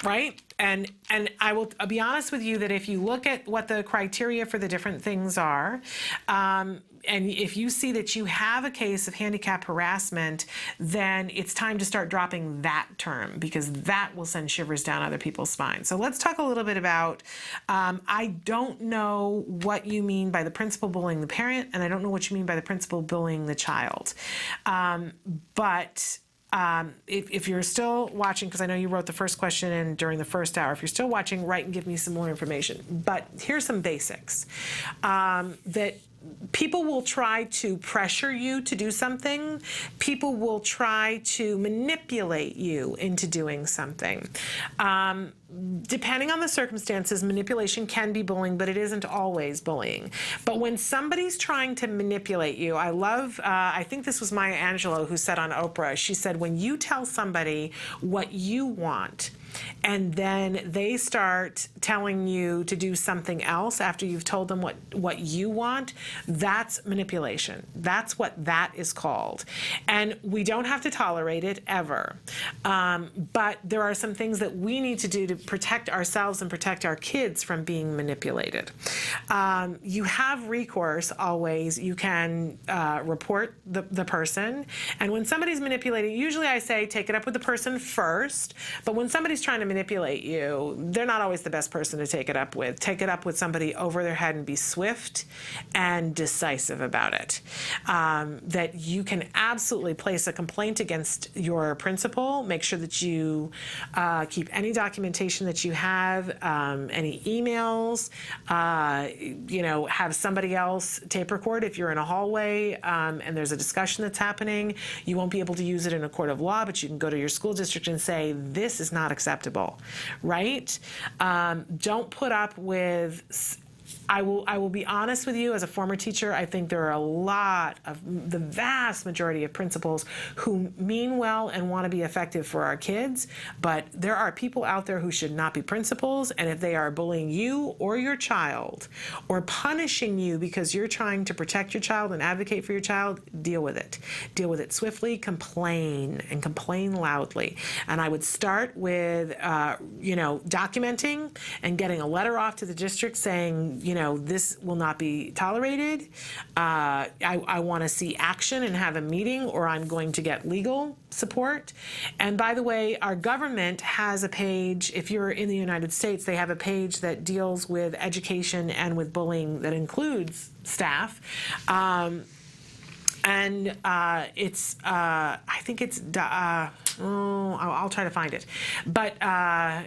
Right? And I'll be honest with you that if you look at what the criteria for the different things are, and if you see that you have a case of handicap harassment, then it's time to start dropping that term, because that will send shivers down other people's spines. So let's talk a little bit about, I don't know what you mean by the principal bullying the parent, and I don't know what you mean by the principal bullying the child. If you're still watching, because I know you wrote the first question in during the first hour, if you're still watching, write and give me some more information. But here's some basics. That people will try to pressure you to do something. People will try to manipulate you into doing something. Depending on the circumstances, manipulation can be bullying, but it isn't always bullying. But when somebody's trying to manipulate you, I think this was Maya Angelou who said on Oprah, she said, when you tell somebody what you want, and then they start telling you to do something else after you've told them what you want, that's manipulation. That's what that is called. And we don't have to tolerate it ever. But there are some things that we need to do to protect ourselves and protect our kids from being manipulated. You have recourse always. You can report the person. And when somebody's manipulating, usually I say take it up with the person first. But when somebody's trying to manipulate you, they're not always the best person to take it up with. Take it up with somebody over their head and be swift and decisive about it. That you can absolutely place a complaint against your principal. Make sure that you keep any documentation that you have, any emails, have somebody else tape record if you're in a hallway and there's a discussion that's happening. You won't be able to use it in a court of law, but you can go to your school district and say, this is not acceptable, right? Don't put up with... I will be honest with you, as a former teacher, I think there are a lot of, the vast majority of principals who mean well and want to be effective for our kids, but there are people out there who should not be principals, and if they are bullying you or your child or punishing you because you're trying to protect your child and advocate for your child, deal with it. Deal with it swiftly, complain, and complain loudly. And I would start with, documenting and getting a letter off to the district saying, this will not be tolerated. I want to see action and have a meeting, or I'm going to get legal support. And by the way, our government has a page, if you're in the United States, they have a page that deals with education and with bullying that includes staff. I think it's, I'll try to find it, but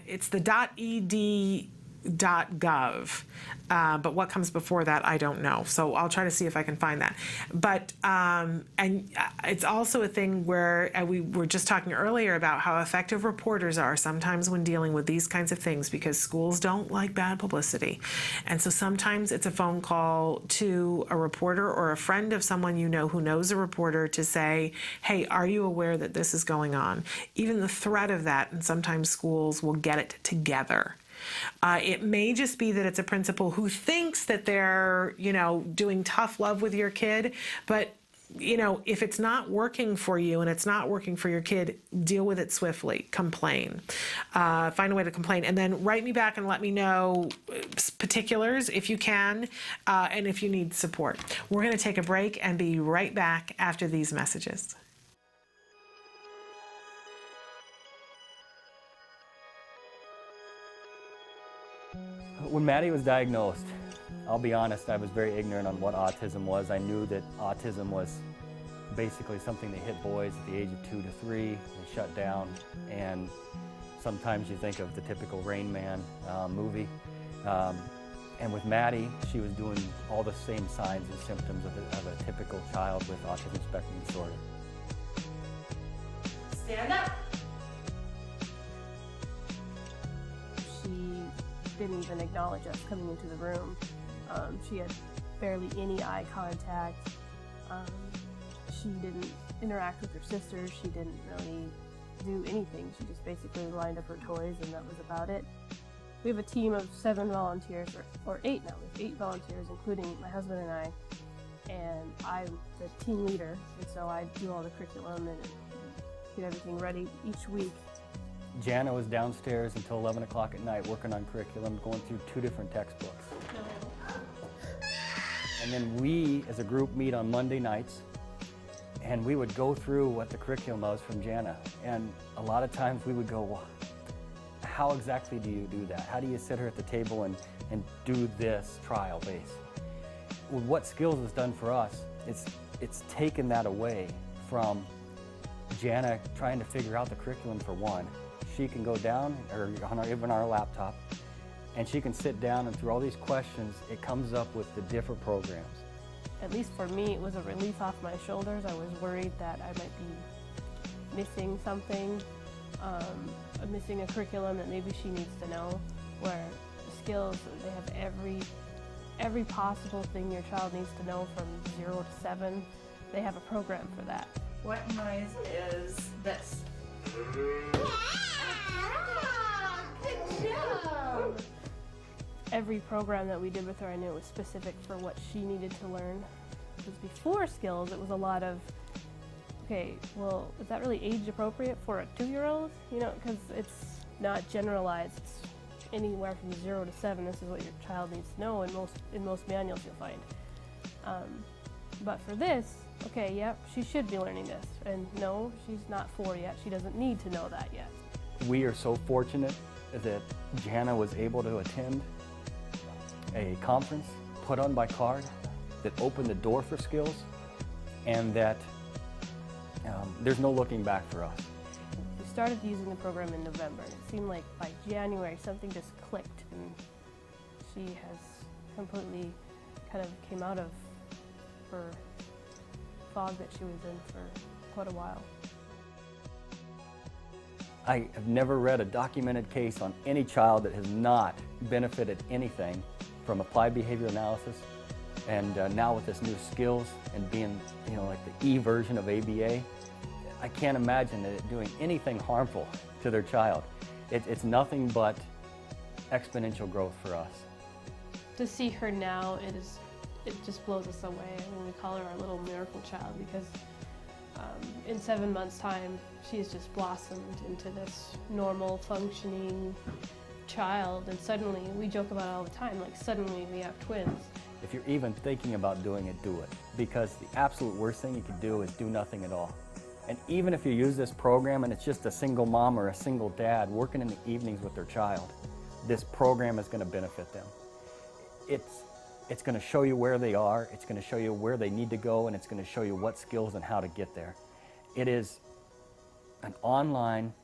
it's the .ed .gov. But what comes before that, I don't know. So I'll try to see if I can find that. But, and it's also a thing where we were just talking earlier about how effective reporters are sometimes when dealing with these kinds of things, because schools don't like bad publicity. And so sometimes it's a phone call to a reporter or a friend of someone you know who knows a reporter to say, hey, are you aware that this is going on? Even the threat of that, and sometimes schools will get it together. It may just be that it's a principal who thinks that they're, doing tough love with your kid, but if it's not working for you and it's not working for your kid, deal with it swiftly. Complain. Find a way to complain. And then write me back and let me know particulars if you can, and if you need support. We're going to take a break and be right back after these messages. When Maddie was diagnosed, I'll be honest, I was very ignorant on what autism was. I knew that autism was basically something that hit boys at the age of 2 to 3 and shut down. And sometimes you think of the typical Rain Man movie. And with Maddie, she was doing all the same signs and symptoms of a typical child with autism spectrum disorder. Stand up. She didn't even acknowledge us coming into the room. She had barely any eye contact. She didn't interact with her sisters. She didn't really do anything. She just basically lined up her toys and that was about it. We have a team of 7 volunteers, or 8 now. We have 8 volunteers, including my husband and I. And I'm the team leader, and so I do all the curriculum and get everything ready each week. Jana was downstairs until 11 o'clock at night working on curriculum, going through 2 different textbooks. And then we, as a group, meet on Monday nights, and we would go through what the curriculum was from Jana. And a lot of times we would go, well, how exactly do you do that? How do you sit her at the table and do this trial base? Well, what Skills has done for us, it's taken that away from Jana trying to figure out the curriculum for one. She can go down, or even our laptop, and she can sit down and through all these questions, it comes up with the different programs. At least for me, it was a relief off my shoulders. I was worried that I might be missing something, missing a curriculum that maybe she needs to know, where Skills, they have every possible thing your child needs to know from 0 to 7. They have a program for that. What noise is this? Good job! Every program that we did with her, I knew it was specific for what she needed to learn. Because before Skills, it was a lot of, okay, well, is that really age appropriate for a 2-year-old? Because it's not generalized. It's anywhere from 0 to 7. This is what your child needs to know. In most manuals you'll find. But for this, okay, yep, she should be learning this. And no, she's not 4 yet. She doesn't need to know that yet. We are so fortunate that Jana was able to attend a conference put on by CARD that opened the door for Skills, and that there's no looking back for us. We started using the program in November, and it seemed like by January something just clicked, and she has completely kind of came out of her fog that she was in for quite a while. I have never read a documented case on any child that has not benefited anything from applied behavior analysis, and now with this new Skills and being, like the E version of ABA, I can't imagine that it doing anything harmful to their child. It's nothing but exponential growth for us. To see her now, it just blows us away. We call her our little miracle child because in 7 months' time, she's just blossomed into this normal, functioning child. And suddenly, we joke about it all the time, like suddenly we have twins. If you're even thinking about doing it, do it. Because the absolute worst thing you could do is do nothing at all. And even if you use this program and it's just a single mom or a single dad working in the evenings with their child, this program is going to benefit them. It's going to show you where they are, it's going to show you where they need to go, and it's going to show you what skills and how to get there. It is an online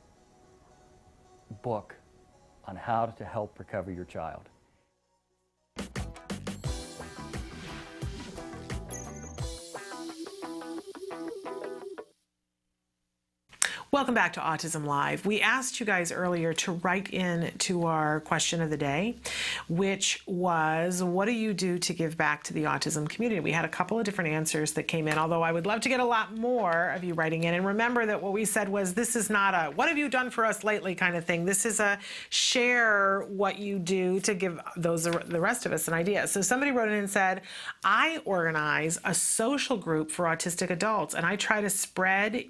book on how to help recover your child. Welcome back to Autism Live. We asked you guys earlier to write in to our question of the day, which was, what do you do to give back to the autism community? We had a couple of different answers that came in, although I would love to get a lot more of you writing in. And remember that what we said was, this is not a what have you done for us lately kind of thing. This is a share what you do to give the rest of us an idea. So somebody wrote in and said, I organize a social group for autistic adults, and I try to spread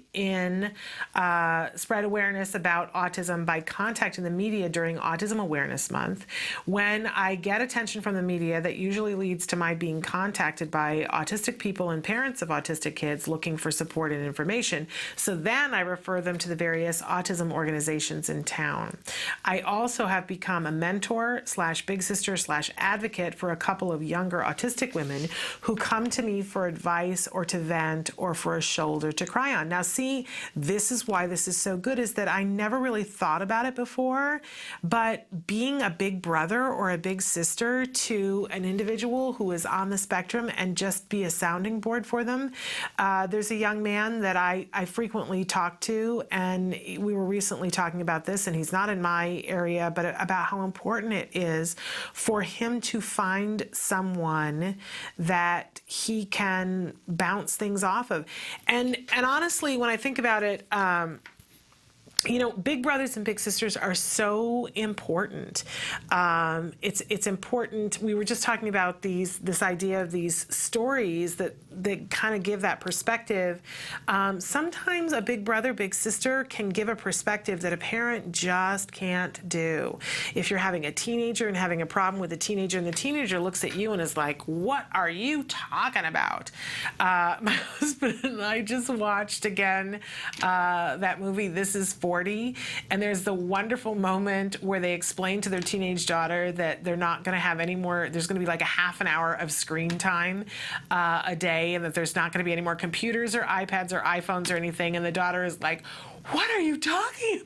awareness about autism by contacting the media during Autism Awareness Month. When I get attention from the media, that usually leads to my being contacted by autistic people and parents of autistic kids looking for support and information. So then I refer them to the various autism organizations in town. I also have become a mentor / big sister / advocate for a couple of younger autistic women who come to me for advice or to vent or for a shoulder to cry on. Now see, this is why this is so good, is that I never really thought about it before, but being a big brother or a big sister to an individual who is on the spectrum and just be a sounding board for them. There's a young man that I frequently talk to, and we were recently talking about this, and he's not in my area, but about how important it is for him to find someone that he can bounce things off of. And honestly, when I think about it, you know, big brothers and big sisters are so important. It's important. We were just talking about this idea of these stories that kind of give that perspective. Sometimes a big brother, big sister can give a perspective that a parent just can't do. If you're having a teenager and having a problem with a teenager, and the teenager looks at you and is like, what are you talking about? My husband and I just watched again that movie, This Is 40, and there's the wonderful moment where they explain to their teenage daughter that they're not going to have any more, there's going to be like a half an hour of screen time a day, and that there's not going to be any more computers or iPads or iPhones or anything, and the daughter is like, what are you talking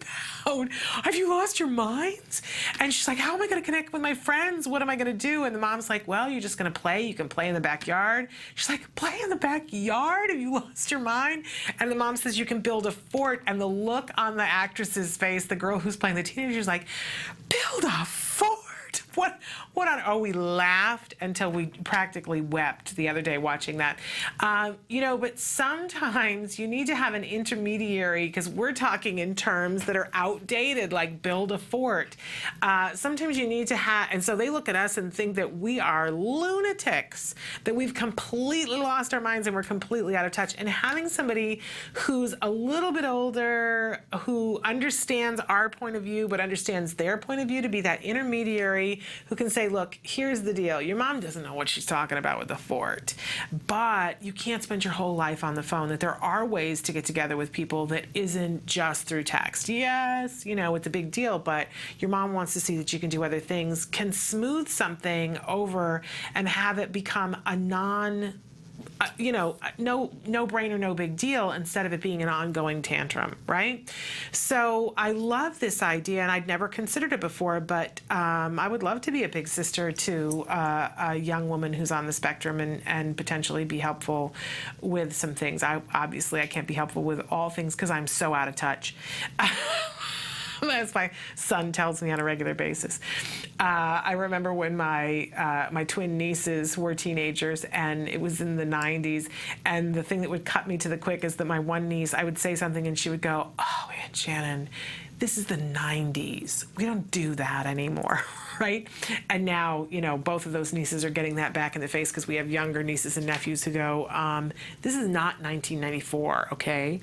about? Have you lost your minds? And she's like, how am I going to connect with my friends? What am I going to do? And the mom's like, well, you're just going to play. You can play in the backyard. She's like, play in the backyard? Have you lost your mind? And the mom says, you can build a fort. And the look on the actress's face, the girl who's playing the teenager, is like, build a fort? What on? Oh, we laughed until we practically wept the other day watching that. You know, but sometimes you need to have an intermediary, because we're talking in terms that are outdated, like build a fort. Sometimes you need to have, and so they look at us and think that we are lunatics, that we've completely lost our minds and we're completely out of touch. And having somebody who's a little bit older, who understands our point of view, but understands their point of view, to be that intermediary who can say, look, here's the deal. Your mom doesn't know what she's talking about with the fort, but you can't spend your whole life on the phone, that there are ways to get together with people that isn't just through text. Yes, you know, it's a big deal, but your mom wants to see that you can do other things, can smooth something over and have it become a no brainer, no big deal, instead of it being an ongoing tantrum, right? So I love this idea, and I'd never considered it before, but I would love to be a big sister to a young woman who's on the spectrum and potentially be helpful with some things. Obviously I can't be helpful with all things because I'm so out of touch. As my son tells me on a regular basis. I remember when my twin nieces were teenagers, and it was in the 90s, and the thing that would cut me to the quick is that my one niece, I would say something and she would go, oh, Aunt Shannon, this is the 90s. We don't do that anymore, right? And now, you know, both of those nieces are getting that back in the face because we have younger nieces and nephews who go, this is not 1994, okay?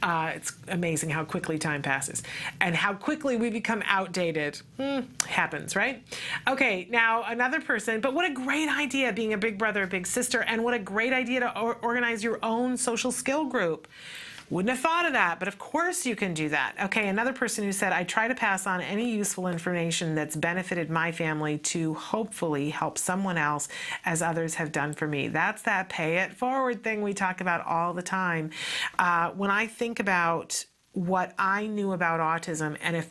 It's amazing how quickly time passes and how quickly we become outdated. Happens, right? Okay, now another person, but what a great idea being a big brother, a big sister, and what a great idea to organize your own social skill group. Wouldn't have thought of that, but of course you can do that. Okay, another person who said, I try to pass on any useful information that's benefited my family to hopefully help someone else as others have done for me. That's that pay it forward thing we talk about all the time. When I think about what I knew about autism, and if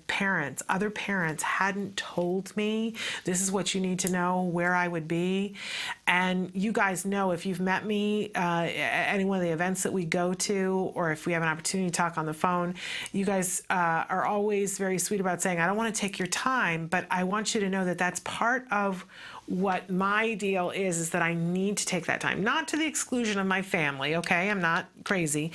other parents hadn't told me, this is what you need to know, where I would be. And you guys know, if you've met me at any one of the events that we go to, or if we have an opportunity to talk on the phone, you guys are always very sweet about saying, I don't want to take your time, but I want you to know that that's part of what my deal is that I need to take that time, not to the exclusion of my family, okay? I'm not crazy,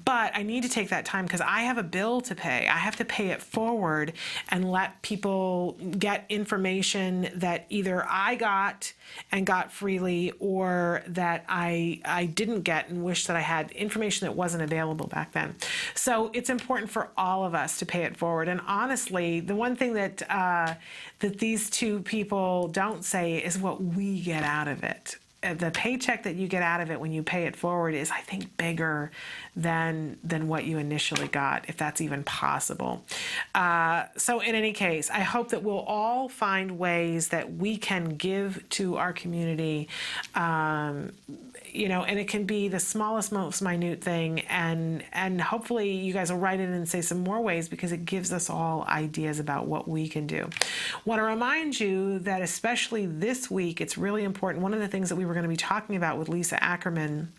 but I need to take that time because I have a bill to pay. I have to pay it forward and let people get information that either I got and got freely, or that I didn't get and wish that I had information that wasn't available back then. So it's important for all of us to pay it forward. And honestly, the one thing that that these two people don't say is what we get out of it. The paycheck that you get out of it when you pay it forward is, I think, bigger than what you initially got, if that's even possible. So in any case, I hope that we'll all find ways that we can give to our community, you know, and it can be the smallest, most minute thing, and hopefully you guys will write in and say some more ways, because it gives us all ideas about what we can do. Want to remind you that especially this week, it's really important. One of the things that we were going to be talking about with Lisa Ackerman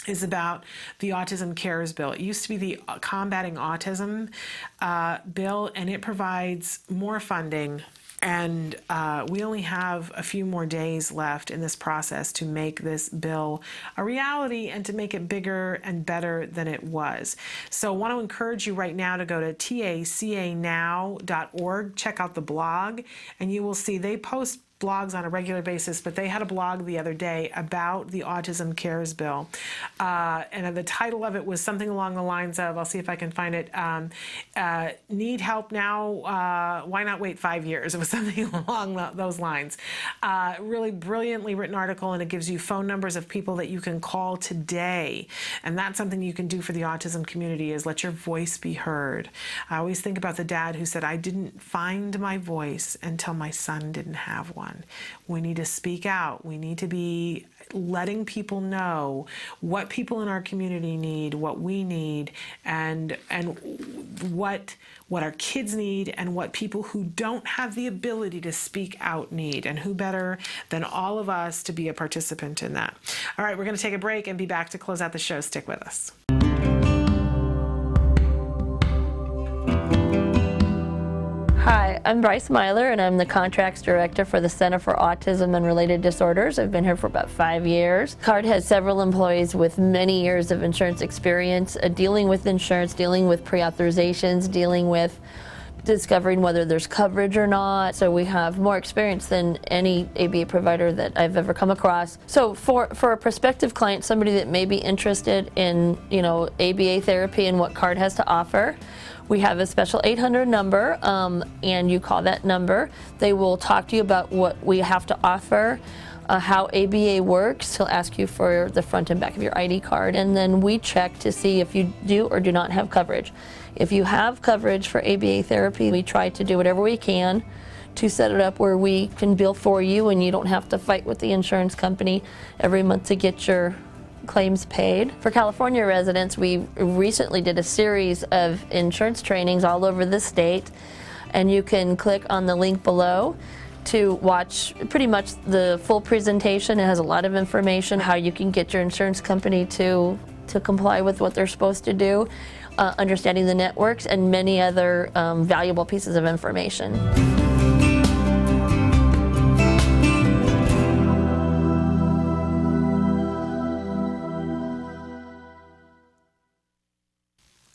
is about the Autism Cares bill. It used to be the Combating Autism bill, and it provides more funding. And we only have a few more days left in this process to make this bill a reality and to make it bigger and better than it was. So I want to encourage you right now to go to tacanow.org, check out the blog, and you will see they post blogs on a regular basis, but they had a blog the other day about the Autism Cares bill. And the title of it was something along the lines of, I'll see if I can find it, need help now, why not wait 5 years? It was something along those lines. Really brilliantly written article, and it gives you phone numbers of people that you can call today. And that's something you can do for the autism community, is let your voice be heard. I always think about the dad who said, I didn't find my voice until my son didn't have one. We need to speak out. We need to be letting people know what people in our community need, what we need, and what our kids need, and what people who don't have the ability to speak out need. And who better than all of us to be a participant in that? All right, we're going to take a break and be back to close out the show. Stick with us. Hi, I'm Bryce Myler, and I'm the Contracts Director for the Center for Autism and Related Disorders. I've been here for about 5 years. CARD has several employees with many years of insurance experience, dealing with insurance, dealing with pre-authorizations, dealing with discovering whether there's coverage or not. So we have more experience than any ABA provider that I've ever come across. So for a prospective client, somebody that may be interested in, you know, ABA therapy and what CARD has to offer, we have a special 800 number, and you call that number. They will talk to you about what we have to offer, how ABA works. He'll ask you for the front and back of your ID card, and then we check to see if you do or do not have coverage. If you have coverage for ABA therapy, we try to do whatever we can to set it up where we can bill for you and you don't have to fight with the insurance company every month to get your claims paid. For California residents, we recently did a series of insurance trainings all over the state, and you can click on the link below to watch pretty much the full presentation. It has a lot of information, how you can get your insurance company to comply with what they're supposed to do, understanding the networks, and many other valuable pieces of information.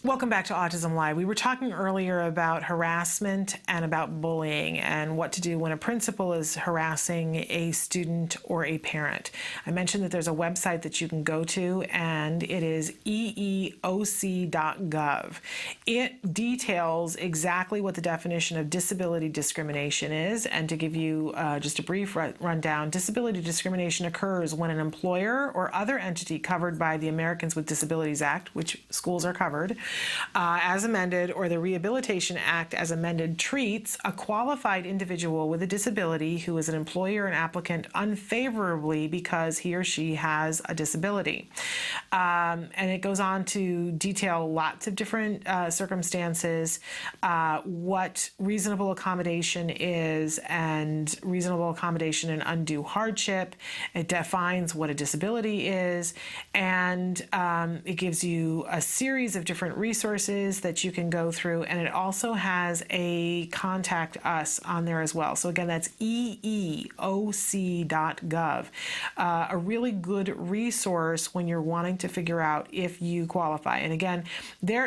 Welcome back to Autism Live. We were talking earlier about harassment and about bullying and what to do when a principal is harassing a student or a parent. I mentioned that there's a website that you can go to, and it is eeoc.gov. It details exactly what the definition of disability discrimination is, and to give you just a brief rundown, disability discrimination occurs when an employer or other entity covered by the Americans with Disabilities Act, which schools are covered, as amended, or the Rehabilitation Act as amended, treats a qualified individual with a disability who is an employee or an applicant unfavorably because he or she has a disability. And it goes on to detail lots of different circumstances, what reasonable accommodation is, and reasonable accommodation and undue hardship. It defines what a disability is, and it gives you a series of different resources that you can go through, and it also has a contact us on there as well. So again, that's eeoc.gov, a really good resource when you're wanting to figure out if you qualify. And again,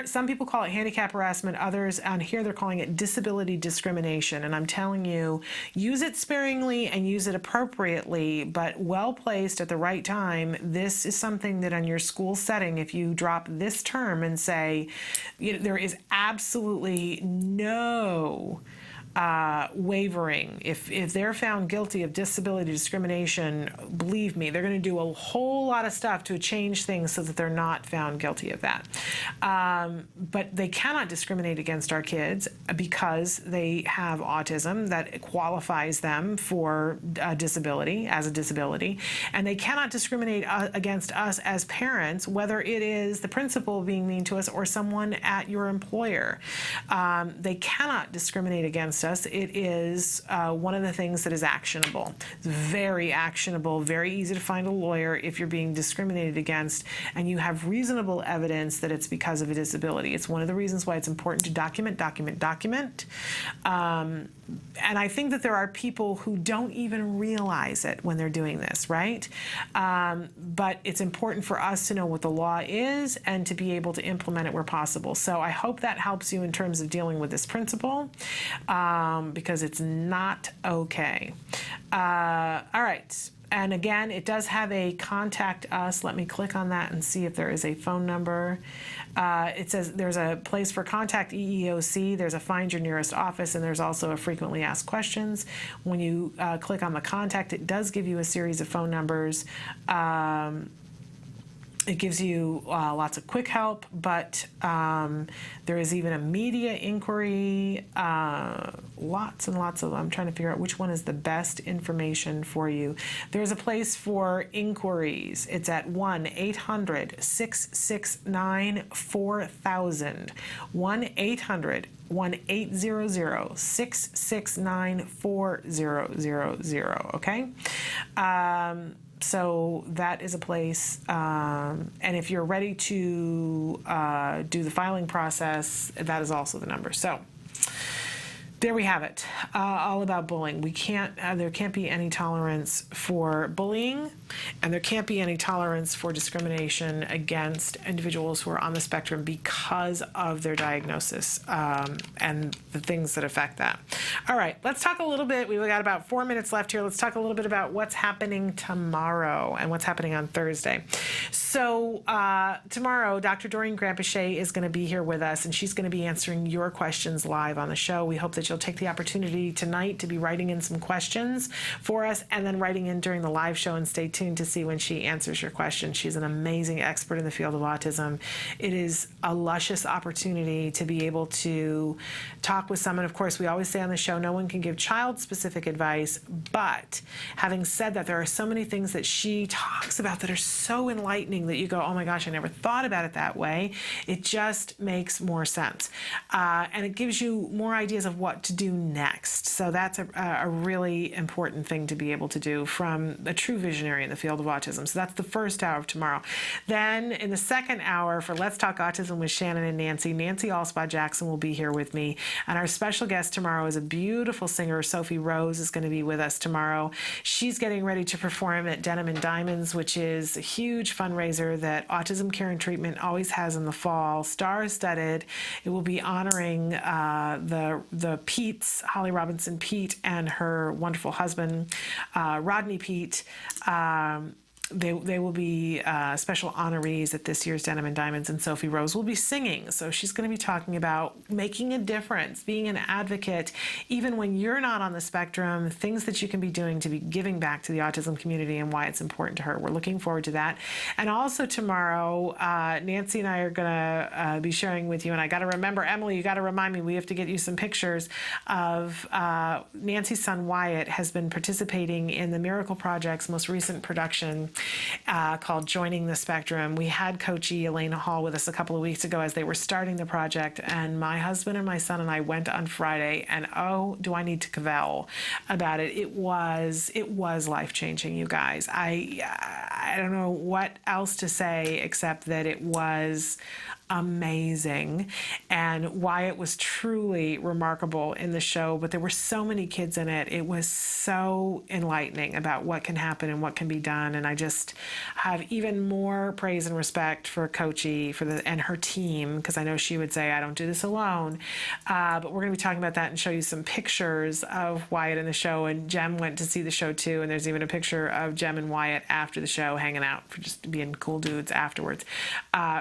some people call it handicap harassment, others on here they're calling it disability discrimination. And I'm telling you, use it sparingly and use it appropriately, but well placed at the right time. This is something that on your school setting, if you drop this term and say, there is absolutely no wavering. If they're found guilty of disability discrimination, believe me, they're going to do a whole lot of stuff to change things so that they're not found guilty of that. But they cannot discriminate against our kids because they have autism that qualifies them for a disability, as a disability, and they cannot discriminate against us as parents, whether it is the principal being mean to us or someone at your employer. They cannot discriminate against us. It is one of the things that is actionable. It's very actionable, very easy to find a lawyer if you're being discriminated against and you have reasonable evidence that it's because of a disability. It's one of the reasons why it's important to document. And I think that there are people who don't even realize it when they're doing this, right? But it's important for us to know what the law is and to be able to implement it where possible. So I hope that helps you in terms of dealing with this principle, because it's not okay. All right. And again, it does have a contact us. Let me click on that and see if there is a phone number. It says there's a place for contact EEOC, there's a find your nearest office, and there's also a frequently asked questions. When you click on the contact, it does give you a series of phone numbers. It gives you lots of quick help, but there is even a media inquiry, lots and lots of, I'm trying to figure out which one is the best information for you. There's a place for inquiries. It's at 1-800-669-4000, 1-800-1-800-669-4000, okay? So that is a place, and if you're ready to do the filing process, that is also the number. So there we have it, all about bullying. We can't, there can't be any tolerance for bullying, and there can't be any tolerance for discrimination against individuals who are on the spectrum because of their diagnosis and the things that affect that. All right, let's talk a little bit. We've got about 4 minutes left here. Let's talk a little bit about what's happening tomorrow and what's happening on Thursday. So tomorrow, Dr. Doreen Grampachet is going to be here with us, and she's going to be answering your questions live on the show. We hope that you'll take the opportunity tonight to be writing in some questions for us and then writing in during the live show, and stay tuned to see when she answers your question. She's an amazing expert in the field of autism. It is a luscious opportunity to be able to talk with someone. Of course, we always say on the show, no one can give child-specific advice, but having said that, there are so many things that she talks about that are so enlightening that you go, oh my gosh, I never thought about it that way. It just makes more sense. And it gives you more ideas of what to do next. So that's a really important thing to be able to do from a true visionary in the field of autism. So that's the first hour of tomorrow. Then in the second hour for Let's Talk Autism with Shannon and Nancy Allspaw Jackson will be here with me. And our special guest tomorrow is a beautiful singer. Sophie Rose is going to be with us tomorrow. She's getting ready to perform at Denim and Diamonds, which is a huge fundraiser that Autism Care and Treatment always has in the fall, star-studded. It will be honoring the Peets, Holly Robinson Peet, and her wonderful husband, Rodney Peet. they will be special honorees at this year's Denim and Diamonds, and Sophie Rose will be singing. So she's going to be talking about making a difference, being an advocate, even when you're not on the spectrum, things that you can be doing to be giving back to the autism community and why it's important to her. We're looking forward to that. And also tomorrow, Nancy and I are going to be sharing with you, and I got to remember, Emily, you got to remind me, we have to get you some pictures of Nancy's son Wyatt has been participating in the Miracle Project's most recent production called Joining the Spectrum. We had Coachy Elena Hall with us a couple of weeks ago as they were starting the project, and my husband and my son and I went on Friday, and oh, do I need to cavell about it. It was life-changing, you guys. I don't know what else to say except that it was amazing, and Wyatt was truly remarkable in the show, but there were so many kids in it. It was so enlightening about what can happen and what can be done, and I just have even more praise and respect for Coachy and her team, because I know she would say, I don't do this alone, but we're going to be talking about that and show you some pictures of Wyatt in the show, and Jem went to see the show too, and there's even a picture of Jem and Wyatt after the show hanging out, for just being cool dudes afterwards.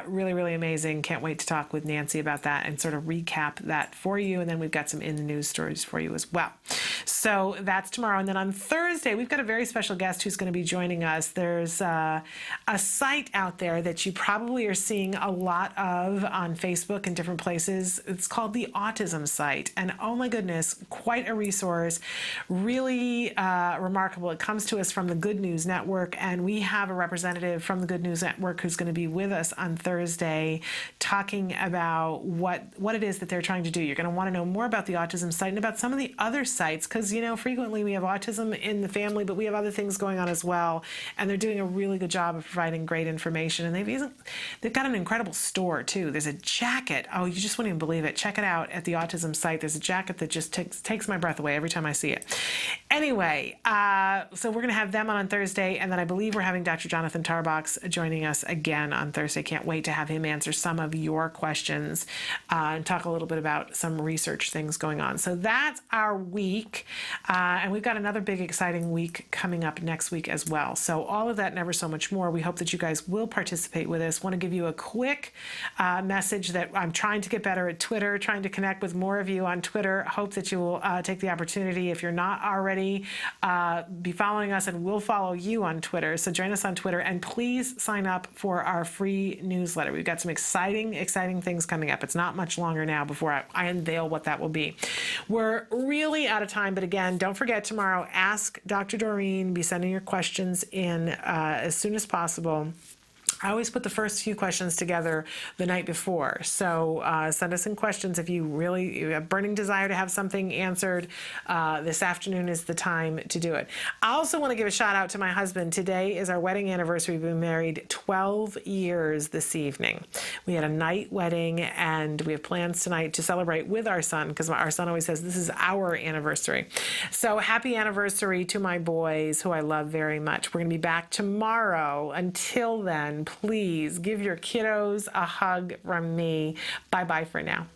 Really, really amazing. Can't wait to talk with Nancy about that and sort of recap that for you. And then we've got some in the news stories for you as well. So that's tomorrow. And then on Thursday, we've got a very special guest who's going to be joining us. There's a site out there that you probably are seeing a lot of on Facebook and different places. It's called the Autism Site. And oh my goodness, quite a resource. Really remarkable. It comes to us from the Good News Network. And we have a representative from the Good News Network who's going to be with us on Thursday talking about what it is that they're trying to do. You're going to want to know more about the Autism Site and about some of the other sites, because, you know, frequently we have autism in the family, but we have other things going on as well, and they're doing a really good job of providing great information. And they've got an incredible store too. There's a jacket. Oh, you just wouldn't even believe it. Check it out at the Autism Site. There's a jacket that just takes my breath away every time I see it. Anyway, so we're going to have them on Thursday, and then I believe we're having Dr. Jonathan Tarbox joining us again on Thursday. Can't wait to have him answer some of your questions and talk a little bit about some research things going on. So that's our week, and we've got another big exciting week coming up next week as well. So all of that and ever so much more. We hope that you guys will participate with us. Want to give you a quick message that I'm trying to get better at Twitter, trying to connect with more of you on Twitter. Hope that you will take the opportunity, if you're not already, be following us, and we'll follow you on Twitter. So join us on Twitter, and please sign up for our free newsletter. We've got some exciting things coming up. It's not much longer now before I unveil what that will be. We're really out of time, but again, don't forget tomorrow, ask Dr. Doreen. Be sending your questions in as soon as possible. I always put the first few questions together the night before. So send us in questions if you really have a burning desire to have something answered. This afternoon is the time to do it. I also want to give a shout out to my husband. Today is our wedding anniversary. We've been married 12 years this evening. We had a night wedding, and we have plans tonight to celebrate with our son, because our son always says this is our anniversary. So happy anniversary to my boys, who I love very much. We're going to be back tomorrow. Until then, please give your kiddos a hug from me. Bye-bye for now.